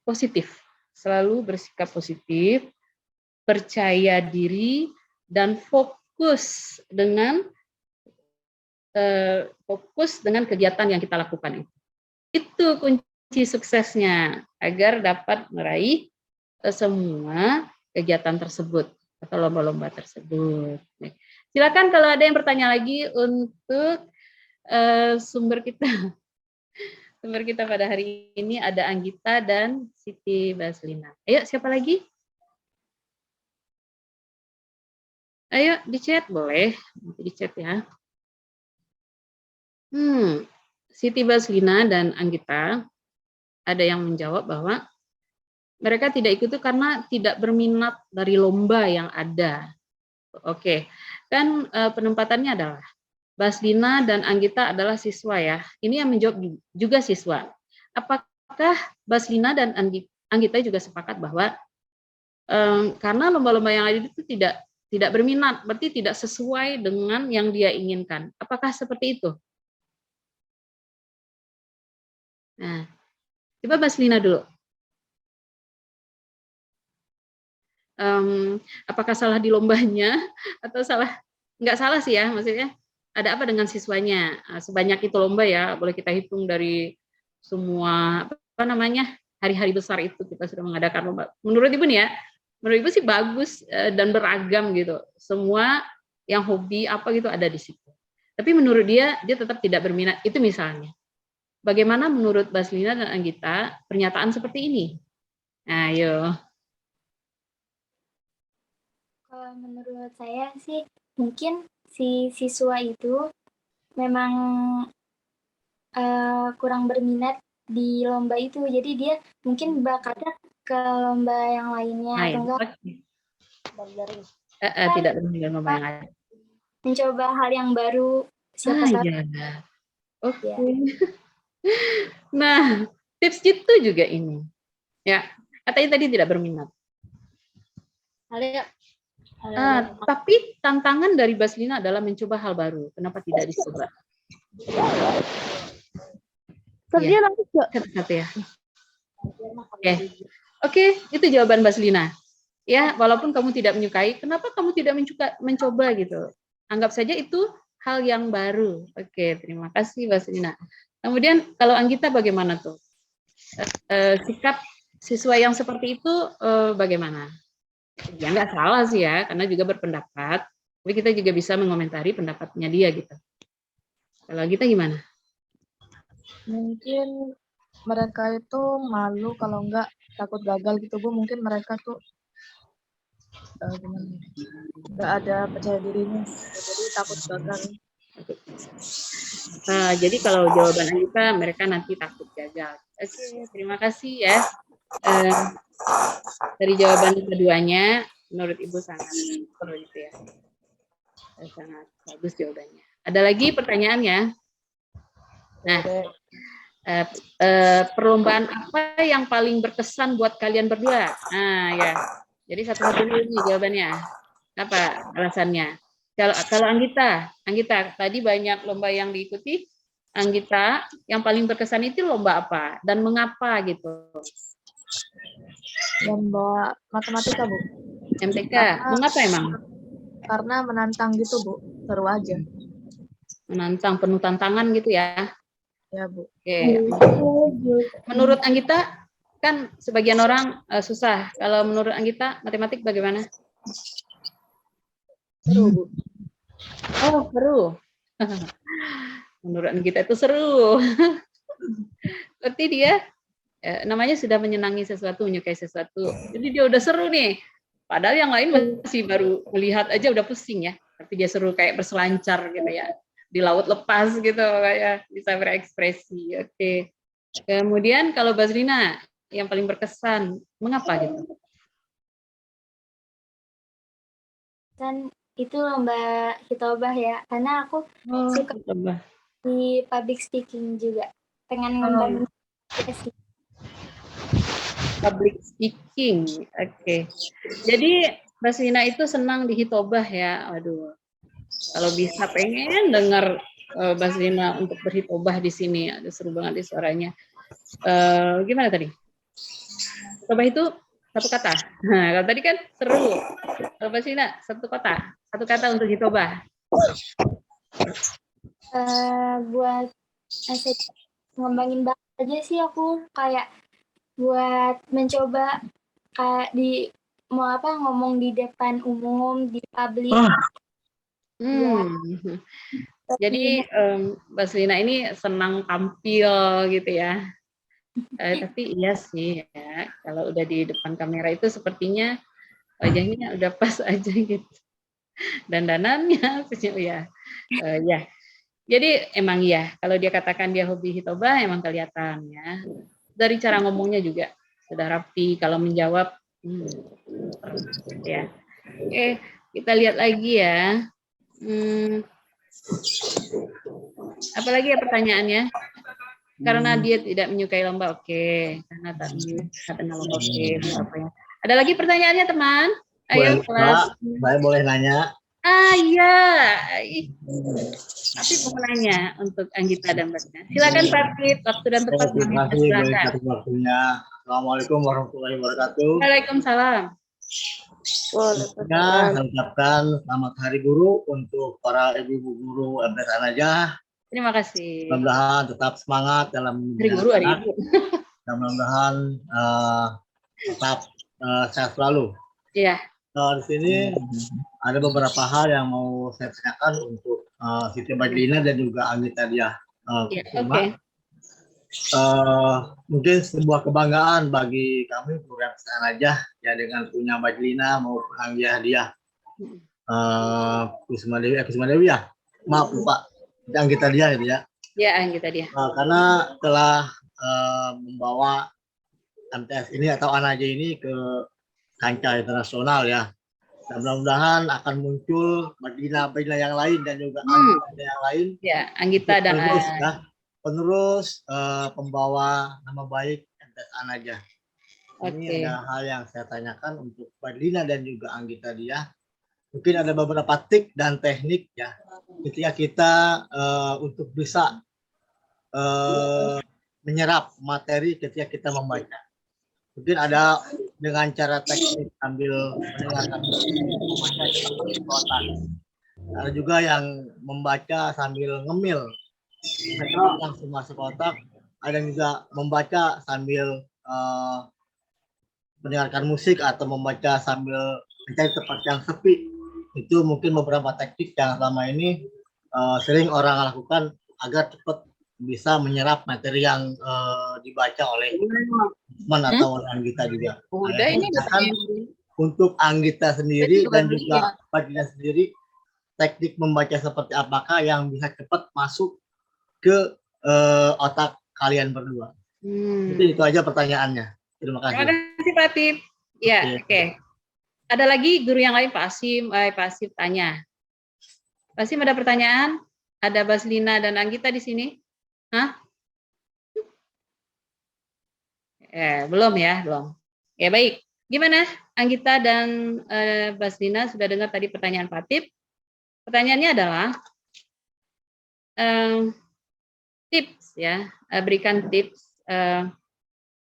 A: positif. Selalu bersikap positif, percaya diri dan fokus dengan fokus dengan kegiatan yang kita lakukan. Itu kunci suksesnya agar dapat meraih semua kegiatan tersebut atau lomba-lomba tersebut. Silakan kalau ada yang bertanya lagi untuk sumber kita. Sumber kita pada hari ini ada Anggita dan Siti Baslina. Ayo, siapa lagi? Ayo, di chat boleh. Nanti di chat ya. Siti Baslina dan Anggita ada yang menjawab bahwa mereka tidak ikut itu karena tidak berminat dari lomba yang ada. Oke, kan penempatannya adalah Baslina dan Anggita adalah siswa ya. Ini yang menjawab juga siswa. Apakah Baslina dan Anggita juga sepakat bahwa karena lomba-lomba yang ada itu tidak berminat, berarti tidak sesuai dengan yang dia inginkan. Apakah seperti itu? Nah, coba Baslina dulu. Apakah salah di lombanya atau salah? Nggak salah sih ya, maksudnya ada apa dengan siswanya? Sebanyak itu lomba ya, boleh kita hitung dari semua hari-hari besar itu kita sudah mengadakan lomba. Menurut Ibu nih ya, menurut Ibu sih bagus dan beragam gitu. Semua yang hobi apa gitu ada di situ. Tapi menurut dia tetap tidak berminat. Itu misalnya. Bagaimana menurut Baslina dan Anggita pernyataan seperti ini? Ayo.
E: Kalau menurut saya sih mungkin si siswa itu memang kurang berminat di lomba itu, jadi dia mungkin bakatnya ke lomba yang lainnya atau enggak
A: tidak berminat lomba yang lain.
E: Mencoba hal yang baru, siapa tahu.
A: Ya. Oke. Nah, tips itu juga ini. Ya, katanya tadi tidak berminat. Tapi tantangan dari Baslina adalah mencoba hal baru. Kenapa tidak dicoba? Ya. Satu ya. Oke, itu jawaban Baslina. Ya, walaupun kamu tidak menyukai, kenapa kamu tidak mencoba gitu? Anggap saja itu hal yang baru. Oke, terima kasih Baslina. Kemudian kalau Anggita bagaimana tuh? Sikap siswa yang seperti itu bagaimana? Ya nggak salah sih ya, karena juga berpendapat. Tapi kita juga bisa mengomentari pendapatnya dia gitu. Kalau Anggita gimana?
B: Mungkin mereka itu malu kalau enggak takut gagal gitu Bu. Mungkin mereka tuh nggak ada percaya dirinya, jadi takut gagal.
A: Jadi kalau jawaban Anggita, mereka nanti takut gagal. Oke, terima kasih ya. Dari jawaban keduanya, menurut Ibu sangat perlu gitu ya. Sangat bagus jawabannya. Ada lagi pertanyaannya? Nah, perlombaan apa yang paling berkesan buat kalian berdua? Nah ya, jadi satu-satu dulu nih jawabannya. Apa alasannya? Kalau Anggita tadi banyak lomba yang diikuti. Anggita, yang paling berkesan itu lomba apa dan mengapa gitu?
B: Lomba matematika Bu.
A: MTK. Mengapa emang?
B: Karena menantang gitu Bu, seru aja.
A: Menantang, penuh tantangan gitu ya?
B: Ya Bu.
A: Oke. Menurut Anggita, kan sebagian orang susah. Kalau menurut Anggita, matematik bagaimana?
B: Seru Bu.
A: Oh, seru. Menurut Anggita itu seru. Berarti dia namanya sudah menyenangi sesuatu, menyukai sesuatu. Jadi dia udah seru nih. Padahal yang lain masih baru melihat aja udah pusing ya. Tapi dia seru kayak berselancar gitu ya. Di laut lepas gitu, kayak bisa berekspresi. Oke. Kemudian kalau Baslina yang paling berkesan, mengapa gitu?
E: Kan itu lomba hitobah ya, karena aku suka di public speaking juga, pengen ngembangin
A: public speaking. Oke. Jadi Baslina itu senang di hitobah ya. Aduh. Kalau bisa pengen dengar Baslina untuk berhitobah di sini. Ada seru banget di suaranya. Gimana tadi? Hitobah itu satu kata. Nah, kalau tadi kan seru. Kalau Baslina satu kata untuk hitobah.
E: Buat ngembangin bakat aja sih aku, kayak buat mencoba kayak ngomong di depan umum, di publik.
A: Jadi Mbak Selina ini senang tampil gitu ya. Tapi iya sih ya, kalau udah di depan kamera itu sepertinya wajahnya udah pas aja gitu. Dandanannya ya. Ya. Jadi emang ya, kalau dia katakan dia hobi hitoba emang kelihatan ya. Dari cara ngomongnya juga sudah rapi, kalau menjawab ya. Oke, kita lihat lagi ya. Apalagi ya pertanyaannya? Karena dia tidak menyukai lomba, oke. Karena tak menyukai lomba, oke. Apa ya? Ada lagi pertanyaannya teman? Ayo
F: Boleh,
A: kelas.
F: saya boleh nanya?
A: Iya. Tapi mau nanya untuk Anggita dan Mbaknya. Silakan Pak Fit, waktu dan tempat.
F: Terima kasih atas waktunya. Assalamualaikum warahmatullahi wabarakatuh.
A: Waalaikumsalam.
F: Saya ucapkan selamat Hari Guru untuk para ibu guru MTS An-Najah.
A: Terima kasih.
F: Mudah-mudahan tetap semangat dalam
A: Hari Guru, hari Ibu.
F: Dan mudah-mudahan tetap sehat selalu.
A: Iya.
F: Di sini ada beberapa hal yang mau saya tanyakan untuk Siti Badlina dan juga Anggita dia.
A: Oke.
F: Mungkin sebuah kebanggaan bagi kami program An-Najah ya dengan punya Badlina maupun Anggita dia. Kusuma Dewi ya. Maaf lupa. Anggita dia gitu ya.
A: Ya, Anggita dia.
F: Karena telah membawa MTS ini atau An-Najah ini ke kancah internasional ya. Dan mudah-mudahan akan muncul Badlina yang lain dan juga Anggita yang lain.
A: Ya, Anggita dan
F: penerus pembawa nama baik MTS An-Najah. Ini ada hal yang saya tanyakan untuk Badlina dan juga Anggita dia. Mungkin ada beberapa trik dan teknik ya ketika kita untuk bisa menyerap materi ketika kita membaca. Mungkin ada dengan cara teknik sambil mendengarkan membaca otak. Ada juga yang membaca sambil ngemil, langsung masuk otak. Ada juga membaca sambil mendengarkan musik atau membaca sambil mencari tempat yang sepi. Itu mungkin beberapa teknik yang selama ini sering orang lakukan agar cepat bisa menyerap materi yang dibaca oleh teman atau oleh Anggita juga.
A: Udah ini
F: untuk Anggita sendiri dan juga Badlina sendiri, teknik membaca seperti apakah yang bisa cepat masuk ke otak kalian berdua? Jadi itu aja pertanyaannya. Terima kasih.
A: Terima kasih Pak Tip. Ya, oke. Ada lagi guru yang lain, Pak Asim. Pak Asim tanya. Pak Asim ada pertanyaan? Ada Badlina dan Anggita di sini? Hah? Belum ya, belum. Ya baik. Gimana Anggita dan Badlina sudah dengar tadi pertanyaan Pak Tip? Pertanyaannya adalah tips ya, berikan tips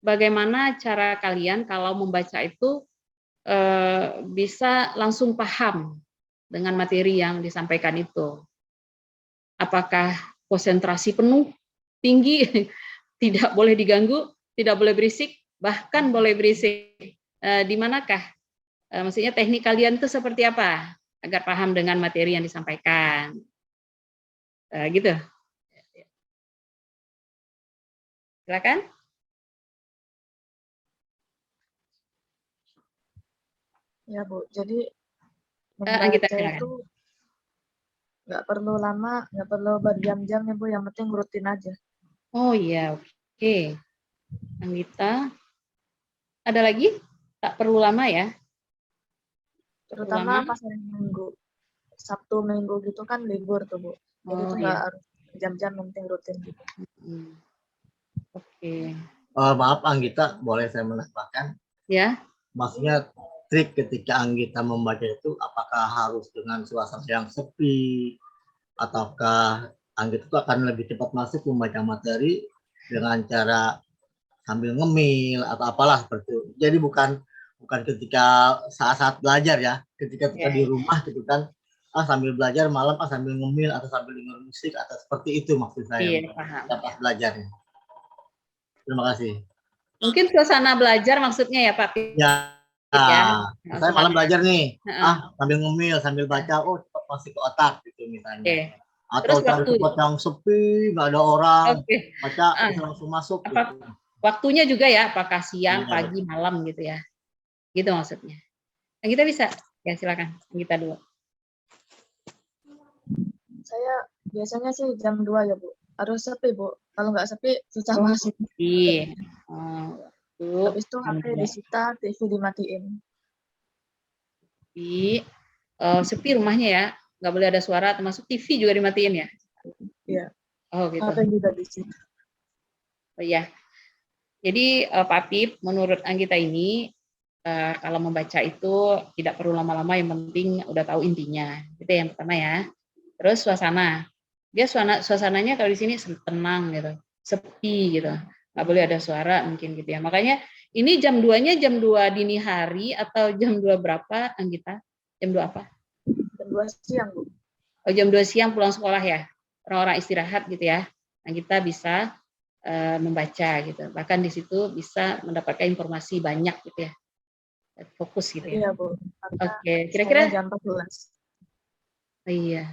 A: bagaimana cara kalian kalau membaca itu bisa langsung paham dengan materi yang disampaikan itu. Apakah konsentrasi penuh, tinggi, tidak boleh diganggu, tidak boleh berisik, bahkan boleh berisik. Di manakah? Maksudnya teknik kalian itu seperti apa agar paham dengan materi yang disampaikan? Gitu. Silakan.
B: Ya Bu, jadi
A: Anggita,
B: membaca itu nggak perlu lama, nggak perlu berjam-jam ya Bu, yang penting rutin aja.
A: Oh iya, oke. Anggita, ada lagi? Tak perlu lama ya?
B: Terutama pas hari Minggu, Sabtu Minggu gitu kan libur tuh Bu. Jadi itu nggak harus jam-jam, penting rutin gitu.
A: Oke.
F: Maaf Anggita, boleh saya menambahkan?
A: Ya.
F: Maksudnya trik ketika Anggita membaca itu apakah harus dengan suasana yang sepi ataukah Anggita itu akan lebih cepat masuk membaca materi dengan cara sambil ngemil atau apalah seperti itu. Jadi bukan ketika saat-saat belajar ya, ketika kita di rumah gitu kan sambil belajar malam sambil ngemil atau sambil dengar musik atau seperti itu maksud saya.
A: Iya, paham.
F: Pas belajarnya. Terima kasih.
A: Mungkin suasana belajar maksudnya ya Pak Pip.
F: Ya. Saya malam belajar nih. Sambil ngemil, sambil baca, cepat masuk ke otak gitu misalnya.
A: Oke.
F: Atau cari tempat yang sepi, nggak ada orang, baca bisa langsung masuk.
A: Gitu. Waktunya juga ya, apakah siang, pagi, malam gitu ya. Gitu maksudnya. Nah, kita bisa. Ya silakan, kita dulu.
B: Saya biasanya sih jam 2 ya Bu. Harus sepi Bu. Kalau nggak sepi susah masuk.
A: Iya.
B: Habis itu HP disita, TV dimatiin.
A: Sepi rumahnya ya, nggak boleh ada suara, termasuk TV juga dimatiin ya?
B: Iya.
A: Oh gitu.
B: HP juga disita.
A: Oh iya. Jadi Pak Pip, menurut Anggita ini kalau membaca itu tidak perlu lama-lama, yang penting udah tahu intinya. Itu yang pertama ya. Terus suasana. Dia suasananya kalau di sini tenang gitu, sepi gitu. Nggak boleh ada suara mungkin gitu ya. Makanya ini jam 2-nya jam 2 dini hari atau jam 2 berapa Anggita? Jam 2 apa?
B: Jam 2 siang, Bu.
A: Oh, jam 2 siang pulang sekolah ya. Orang-orang istirahat gitu ya. Anggita bisa membaca gitu. Bahkan di situ bisa mendapatkan informasi banyak gitu ya. Fokus gitu ya.
B: Iya, Bu.
A: Oke, kira-kira
B: jam 14.
A: Iya.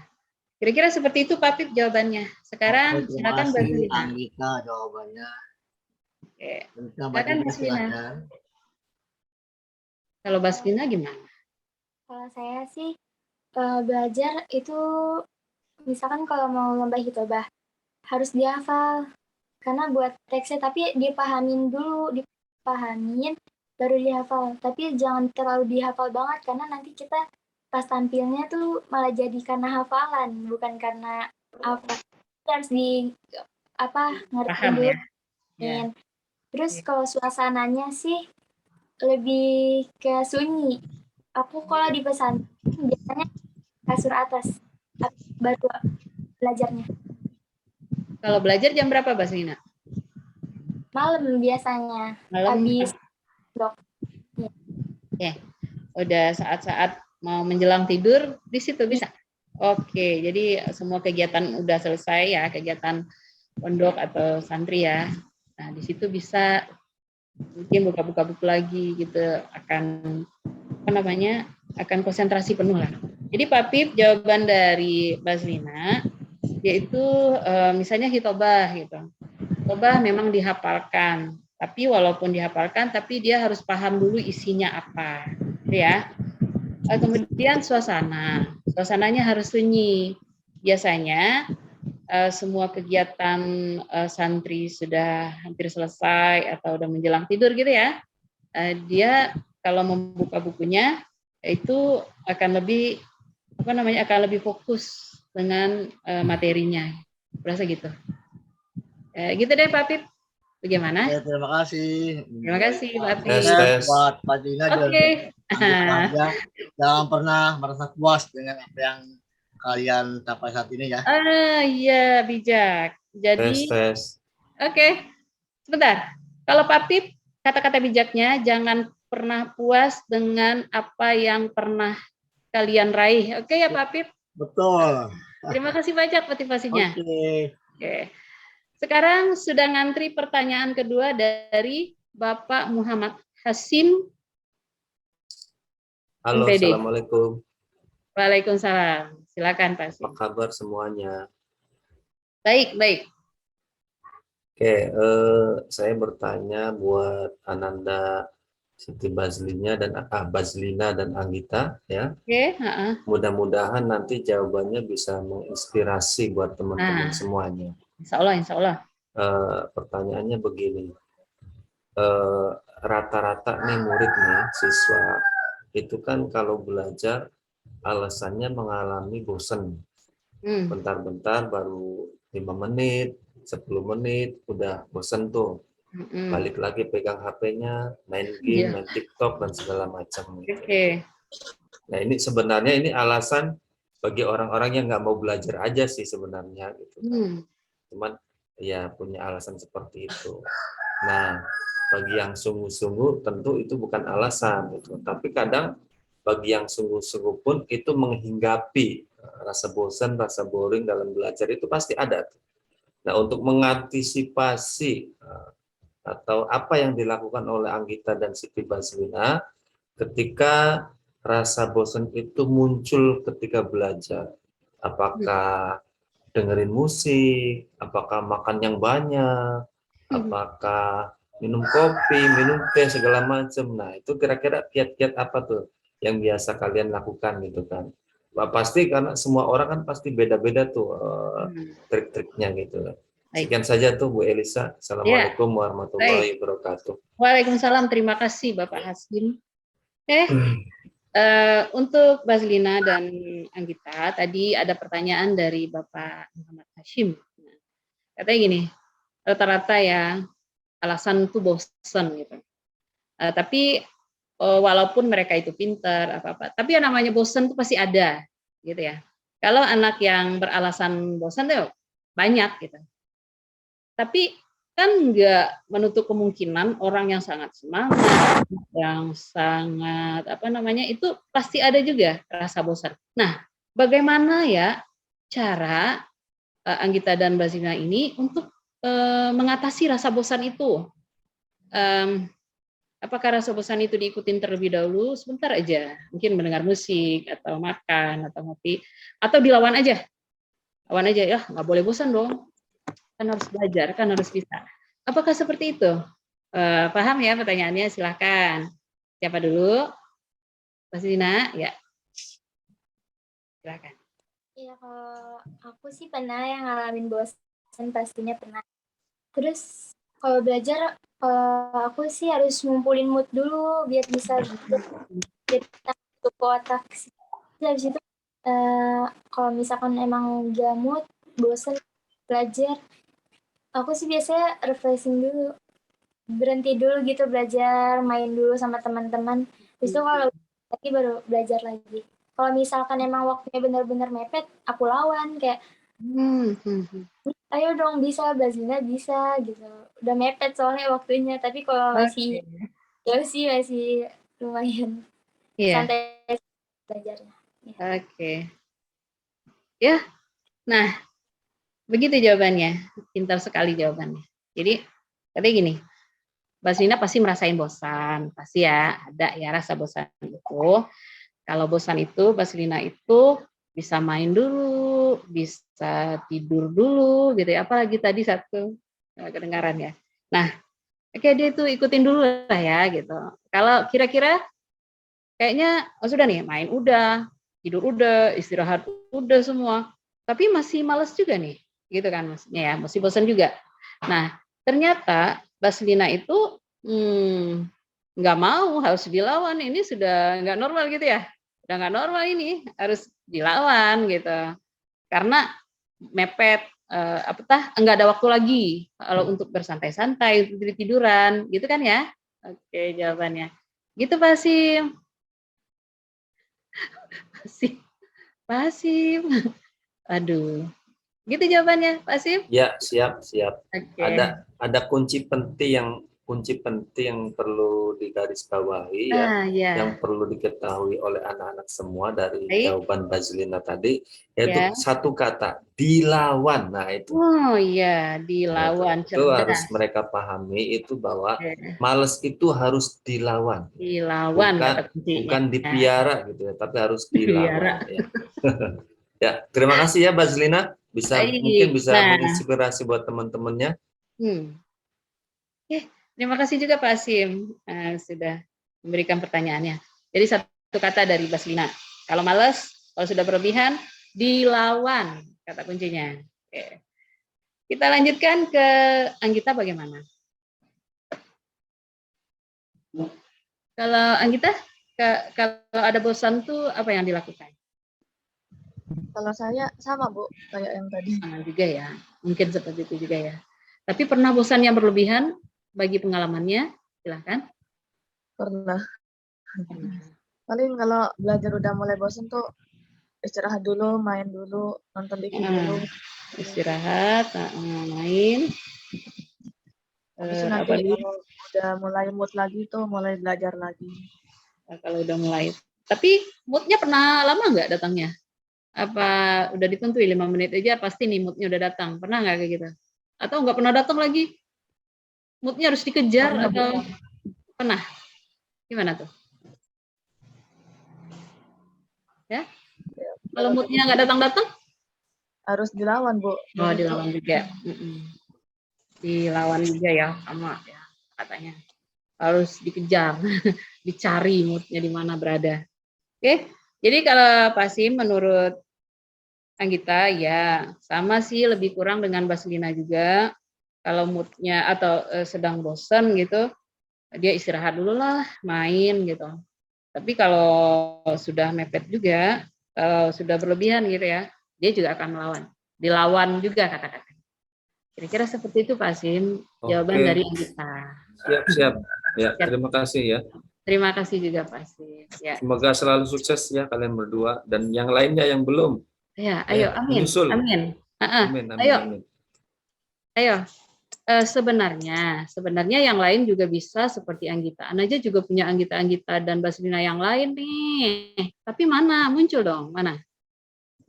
A: Kira-kira seperti itu Pak Pip jawabannya. Sekarang silakan Mbak Zulina.
F: Anggita jawabannya.
A: Oke.
F: Silakan Mbak Zulina.
A: Kalau Mbak Zulina gimana?
E: Kalau saya sih belajar itu misalkan kalau mau lomba hitobah harus dihafal karena buat teksnya, tapi dipahamin baru dihafal. Tapi jangan terlalu dihafal banget karena nanti kita pas tampilnya tuh malah jadi karena hafalan, bukan karena apa. Harus ngerti dulu. Ya. Terus kalau suasananya sih lebih ke sunyi. Aku kalau di pesantren biasanya kasur atas baru belajarnya.
A: Kalau belajar jam berapa Mbak Zulina?
E: Malam biasanya.
A: Malam.
E: Habis dok.
A: Ya. Udah saat-saat mau menjelang tidur di situ bisa. Oke, jadi semua kegiatan udah selesai ya, kegiatan pondok atau santri ya. Nah, di situ bisa mungkin buka-buka buku lagi gitu, akan akan konsentrasi penuh lah. Jadi Pak Pip, jawaban dari Mbak Zulina yaitu misalnya hitobah gitu. Hitobah memang dihafalkan, tapi walaupun dihafalkan tapi dia harus paham dulu isinya apa, ya. Kemudian suasananya harus sunyi. Biasanya semua kegiatan santri sudah hampir selesai atau udah menjelang tidur gitu ya. Dia kalau membuka bukunya itu akan lebih akan lebih fokus dengan materinya. Berasa gitu. Gitu deh Pak Pip. Bagaimana?
F: Ya, terima kasih.
A: Terima kasih Pak Pip.
F: Buat Pak Dina.
A: Oke.
F: Jangan pernah merasa puas dengan apa yang kalian capai saat ini ya.
A: Iya, bijak. Jadi Oke. Sebentar. Kalau Pak Pip, kata-kata bijaknya jangan pernah puas dengan apa yang pernah kalian raih. Oke ya Pak Pip?
F: Betul.
A: Terima kasih banyak motivasinya.
F: Oke.
A: Sekarang sudah ngantri pertanyaan kedua dari Bapak Muhammad Hasim.
G: Halo,
A: MPD.
G: Assalamualaikum.
A: Waalaikumsalam. Silakan Pak Hasim.
G: Apa kabar semuanya?
A: Baik, baik.
G: Oke, saya bertanya buat Ananda, Siti Bazlina dan Anggita ya.
A: Oke.
G: Mudah-mudahan nanti jawabannya bisa menginspirasi buat teman-teman semuanya.
A: Insya Allah.
G: Pertanyaannya begini, rata-rata nih murid nih, siswa itu kan kalau belajar alasannya mengalami bosan. Bentar-bentar baru 5 menit, 10 menit, udah bosan tuh. Balik lagi pegang HP-nya, main game, main TikTok, dan segala macam.
A: Oke.
G: Nah ini sebenarnya ini alasan bagi orang-orang yang nggak mau belajar aja sih sebenarnya. Gitu. Cuman ya punya alasan seperti itu. Nah, bagi yang sungguh-sungguh tentu itu bukan alasan gitu. Tapi kadang bagi yang sungguh-sungguh pun itu menghinggapi rasa bosan, rasa boring dalam belajar itu pasti ada. Nah, untuk mengantisipasi atau apa yang dilakukan oleh Anggita dan Siti Bazlina ketika rasa bosan itu muncul ketika belajar, apakah dengerin musik, apakah makan yang banyak, apakah minum kopi, minum teh segala macam. Nah, itu kira-kira kiat-kiat apa tuh yang biasa kalian lakukan gitu kan? Pasti karena semua orang kan pasti beda-beda tuh trik-triknya gitu. Sekian saja tuh Bu Elisa. Assalamualaikum warahmatullahi wabarakatuh.
A: Waalaikumsalam. Terima kasih Bapak Hasim. Untuk Bazlina dan Anggita, tadi ada pertanyaan dari Bapak Muhammad Hashim. Katanya gini, rata-rata ya alasan itu bosan gitu. Tapi walaupun mereka itu pintar apa-apa, tapi yang namanya bosan itu pasti ada, gitu ya. Kalau anak yang beralasan bosan tuh banyak gitu. Tapi kan nggak menutup kemungkinan orang yang sangat semangat, yang sangat itu pasti ada juga rasa bosan. Nah, bagaimana ya cara Anggita dan Bazlina ini untuk mengatasi rasa bosan itu? Apakah rasa bosan itu diikutin terlebih dahulu sebentar aja, mungkin mendengar musik atau makan atau ngopi, atau dilawan aja, ya nggak boleh bosan dong. Kan harus belajar, kan harus bisa. Apakah seperti itu? Paham ya pertanyaannya? Silahkan. Siapa dulu? Bazlina, ya. Silahkan.
E: Ya, kalau aku sih pernah yang ngalamin bosan, pastinya pernah. Terus kalau belajar, aku sih harus ngumpulin mood dulu biar bisa gitu. Biar kita tutup otak. Habis itu, kalau misalkan emang gak mood, bosan belajar, aku sih biasanya refreshing dulu, berhenti dulu gitu belajar, main dulu sama teman-teman. Terus itu kalau lagi baru belajar lagi. Kalau misalkan emang waktunya benar-benar mepet, aku lawan kayak, ayo dong bisa, Bazlina bisa gitu. Udah mepet soalnya waktunya. Tapi kalau masih ya sih masih lumayan santai belajarnya.
A: Oke. Ya, nah begitu jawabannya, pintar sekali jawabannya. Jadi katanya gini, Bazlina pasti merasain bosan, pasti ya ada ya rasa bosan itu. Kalau bosan itu Bazlina itu bisa main dulu, bisa tidur dulu, gitu ya. Apalagi tadi satu kedengaran ya. Nah, oke dia itu ikutin dulu lah ya, gitu. Kalau kira-kira kayaknya sudah nih main udah, tidur udah, istirahat udah semua, tapi masih males juga nih. Gitu kan maksudnya ya, masih bosan juga. Nah, ternyata Bazlina itu nggak mau, harus dilawan. Ini sudah nggak normal gitu ya, udah nggak normal ini, harus dilawan gitu. Karena mepet, nggak ada waktu lagi kalau untuk bersantai-santai, untuk tiduran, gitu kan ya? Oke, jawabannya. Gitu Pak Hasim. Pasim. Aduh. Gitu jawabannya, Pak Hasim?
G: Ya, siap.
A: Okay.
G: Ada kunci penting yang perlu digarisbawahi ya, yang perlu diketahui oleh anak-anak semua dari jawaban Bazlina tadi, yaitu satu kata, dilawan. Nah, itu.
A: Oh iya, dilawan.
G: Nah, itu harus mereka pahami itu bahwa males itu harus dilawan.
A: Dilawan,
G: bukan dipiara gitu ya, tapi harus dilawan. Ya. Ya, terima kasih ya Bazlina, mungkin bisa menginspirasi buat teman-temannya.
A: Terima kasih juga Pak Hasim sudah memberikan pertanyaannya. Jadi satu kata dari Bazlina, kalau malas, kalau sudah berlebihan, dilawan, kata kuncinya. Oke. Kita lanjutkan ke Anggita bagaimana? Kalau Anggita, kalau ada bosan tuh apa yang dilakukan?
B: Kalau saya sama Bu, kayak yang tadi.
A: Sama juga ya, mungkin seperti itu juga ya. Tapi pernah bosan yang berlebihan? Bagi pengalamannya, silahkan.
B: Pernah. Paling kalau belajar udah mulai bosan tuh istirahat dulu, main dulu, nonton TV dulu.
A: Istirahat, main.
B: Terus nanti kalau udah mulai mood lagi tuh mulai belajar lagi.
A: Kalau udah mulai. Tapi moodnya pernah lama nggak datangnya? Apa udah ditentui 5 menit aja pasti nih mood-nya udah datang. Pernah nggak kayak gitu? Atau nggak pernah datang lagi? Mood-nya harus dikejar
B: Pernah, Bu.
A: atau pernah? Gimana tuh? Ya? Kalau mood-nya nggak datang-datang?
B: Harus dilawan, Bu.
A: Oh, dilawan juga. Dilawan juga ya, sama ya katanya. Harus dikejar, dicari mood-nya di mana berada. Oke, jadi kalau Pasim menurut Anggita ya sama sih, lebih kurang dengan Baslina juga. Kalau mood-nya atau sedang bosen gitu, dia istirahat dulu lah, main gitu. Tapi kalau sudah mepet juga, kalau sudah berlebihan gitu ya, dia juga akan melawan. Dilawan juga kata-kata. Kira-kira seperti itu Pak Sim, jawaban dari Anggita.
G: Siap. Ya, terima kasih ya.
A: Terima kasih juga Pak Sim. Ya.
G: Semoga selalu sukses ya kalian berdua dan yang lainnya yang belum.
A: Ya, ayo, amin.
G: Menyusul.
A: Amin. Ayo. Sebenarnya yang lain juga bisa seperti Anggita. Anaja juga punya Anggita dan Baslina yang lain nih. Tapi mana? Muncul dong, mana?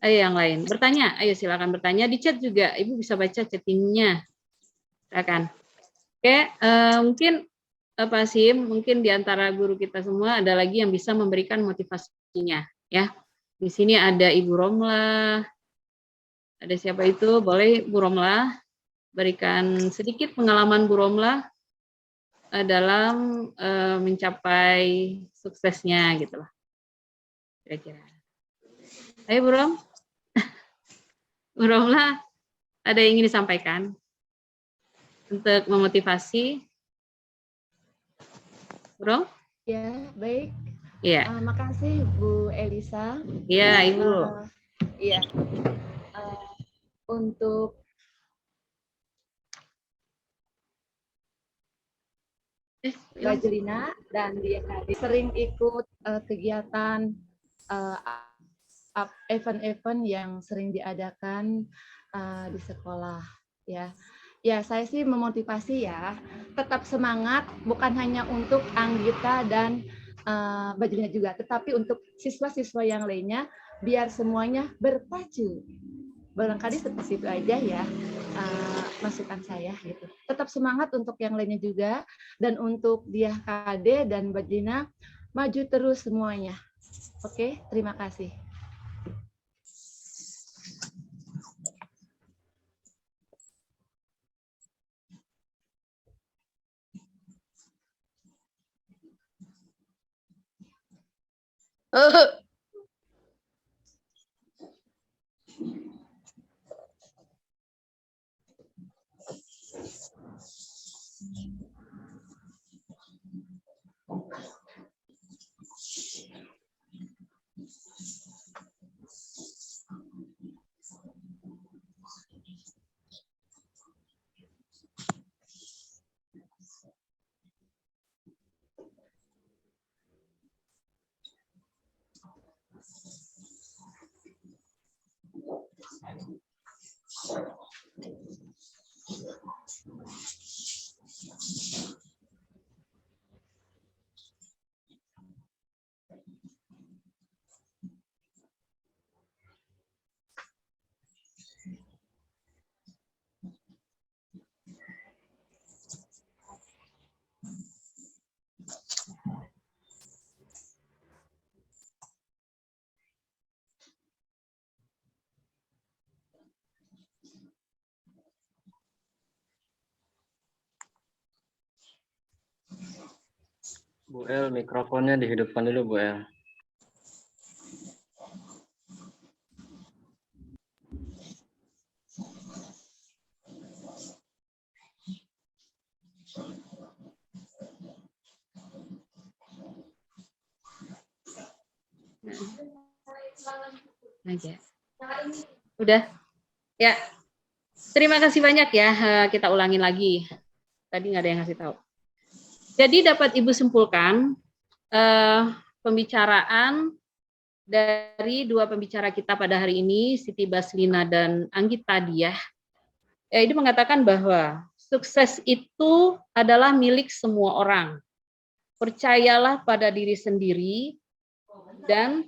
A: Ayo yang lain, bertanya. Ayo silakan bertanya di chat juga. Ibu bisa baca chattingnya. Silakan. Oke, mungkin Pak Sim, mungkin di antara guru kita semua ada lagi yang bisa memberikan motivasinya, ya. Di sini ada Ibu Romlah. Ada siapa itu? Boleh Bu Romlah berikan sedikit pengalaman Bu Romlah dalam mencapai suksesnya gitu lah. Kira-kira. Ayo Bu Rom. Bu Romlah, ada yang ingin disampaikan untuk memotivasi? Bu Rom?
H: Ya, baik.
A: Iya.
H: Makasih Bu Elisa.
A: Iya, Ibu.
H: Iya. Untuk Baslina dan dia tadi sering ikut kegiatan event-event yang sering diadakan di sekolah ya. Ya, saya sih memotivasi ya, tetap semangat bukan hanya untuk Anggita dan Baslina juga, tetapi untuk siswa-siswa yang lainnya biar semuanya berpacu. Barangkali seperti itu aja ya masukan saya gitu. Tetap semangat untuk yang lainnya juga, dan untuk dia KD dan Baslina maju terus semuanya. Oke, terima kasih.
I: Bu El, mikrofonnya dihidupkan dulu, Bu El.
A: Aja. Udah? Ya. Terima kasih banyak ya. Kita ulangin lagi. Tadi nggak ada yang ngasih tahu. Jadi dapat Ibu simpulkan pembicaraan dari dua pembicara kita pada hari ini, Siti Baslina dan Anggita Diah. Ini mengatakan bahwa sukses itu adalah milik semua orang. Percayalah pada diri sendiri dan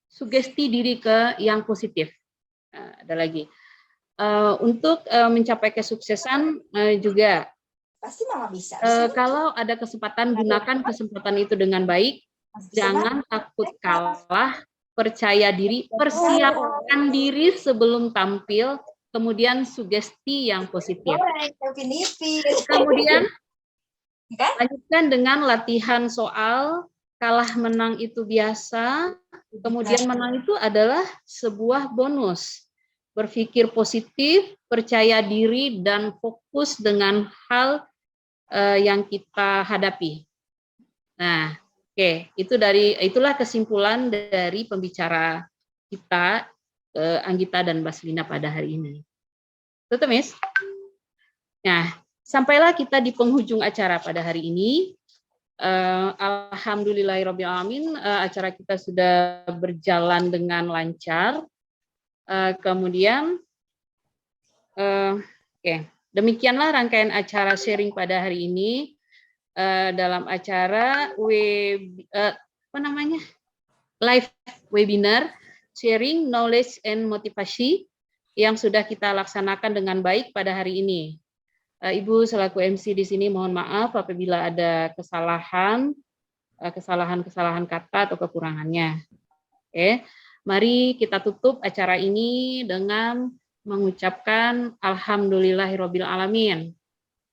A: sugesti diri ke yang positif. Ada lagi. Untuk mencapai kesuksesan juga
J: Pasti mama bisa.
A: kalau ada kesempatan, gunakan kesempatan itu dengan baik. Jangan takut kalah, percaya diri, persiapkan diri sebelum tampil, kemudian sugesti yang positif. Kemudian lanjutkan dengan latihan soal. Kalah menang itu biasa, kemudian menang itu adalah sebuah bonus. Berpikir positif, percaya diri, dan fokus dengan hal yang kita hadapi. Nah, oke, itulah kesimpulan dari pembicara kita, Anggita dan Baslina pada hari ini. Betul, Miss? Nah, sampailah kita di penghujung acara pada hari ini. Alhamdulillahirrahmanirrahim, acara kita sudah berjalan dengan lancar. Kemudian, demikianlah rangkaian acara sharing pada hari ini dalam acara live webinar sharing knowledge and motivasi yang sudah kita laksanakan dengan baik pada hari ini. Ibu selaku MC di sini mohon maaf apabila ada kesalahan kata atau kekurangannya. Oke, mari kita tutup acara ini dengan mengucapkan alhamdulillahirabbil alamin.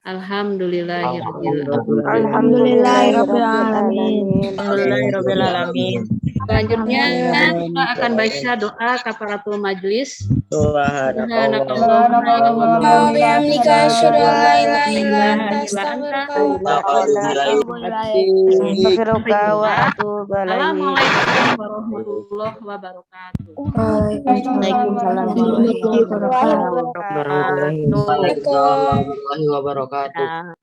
A: Alhamdulillahirabbil alamin. Selanjutnya kita akan baca doa kafaratul majlis. Assalamualaikum warahmatullahi wabarakatuh.
C: Waalaikumsalam warahmatullahi wabarakatuh.
I: Waalaikumsalam warahmatullahi wabarakatuh.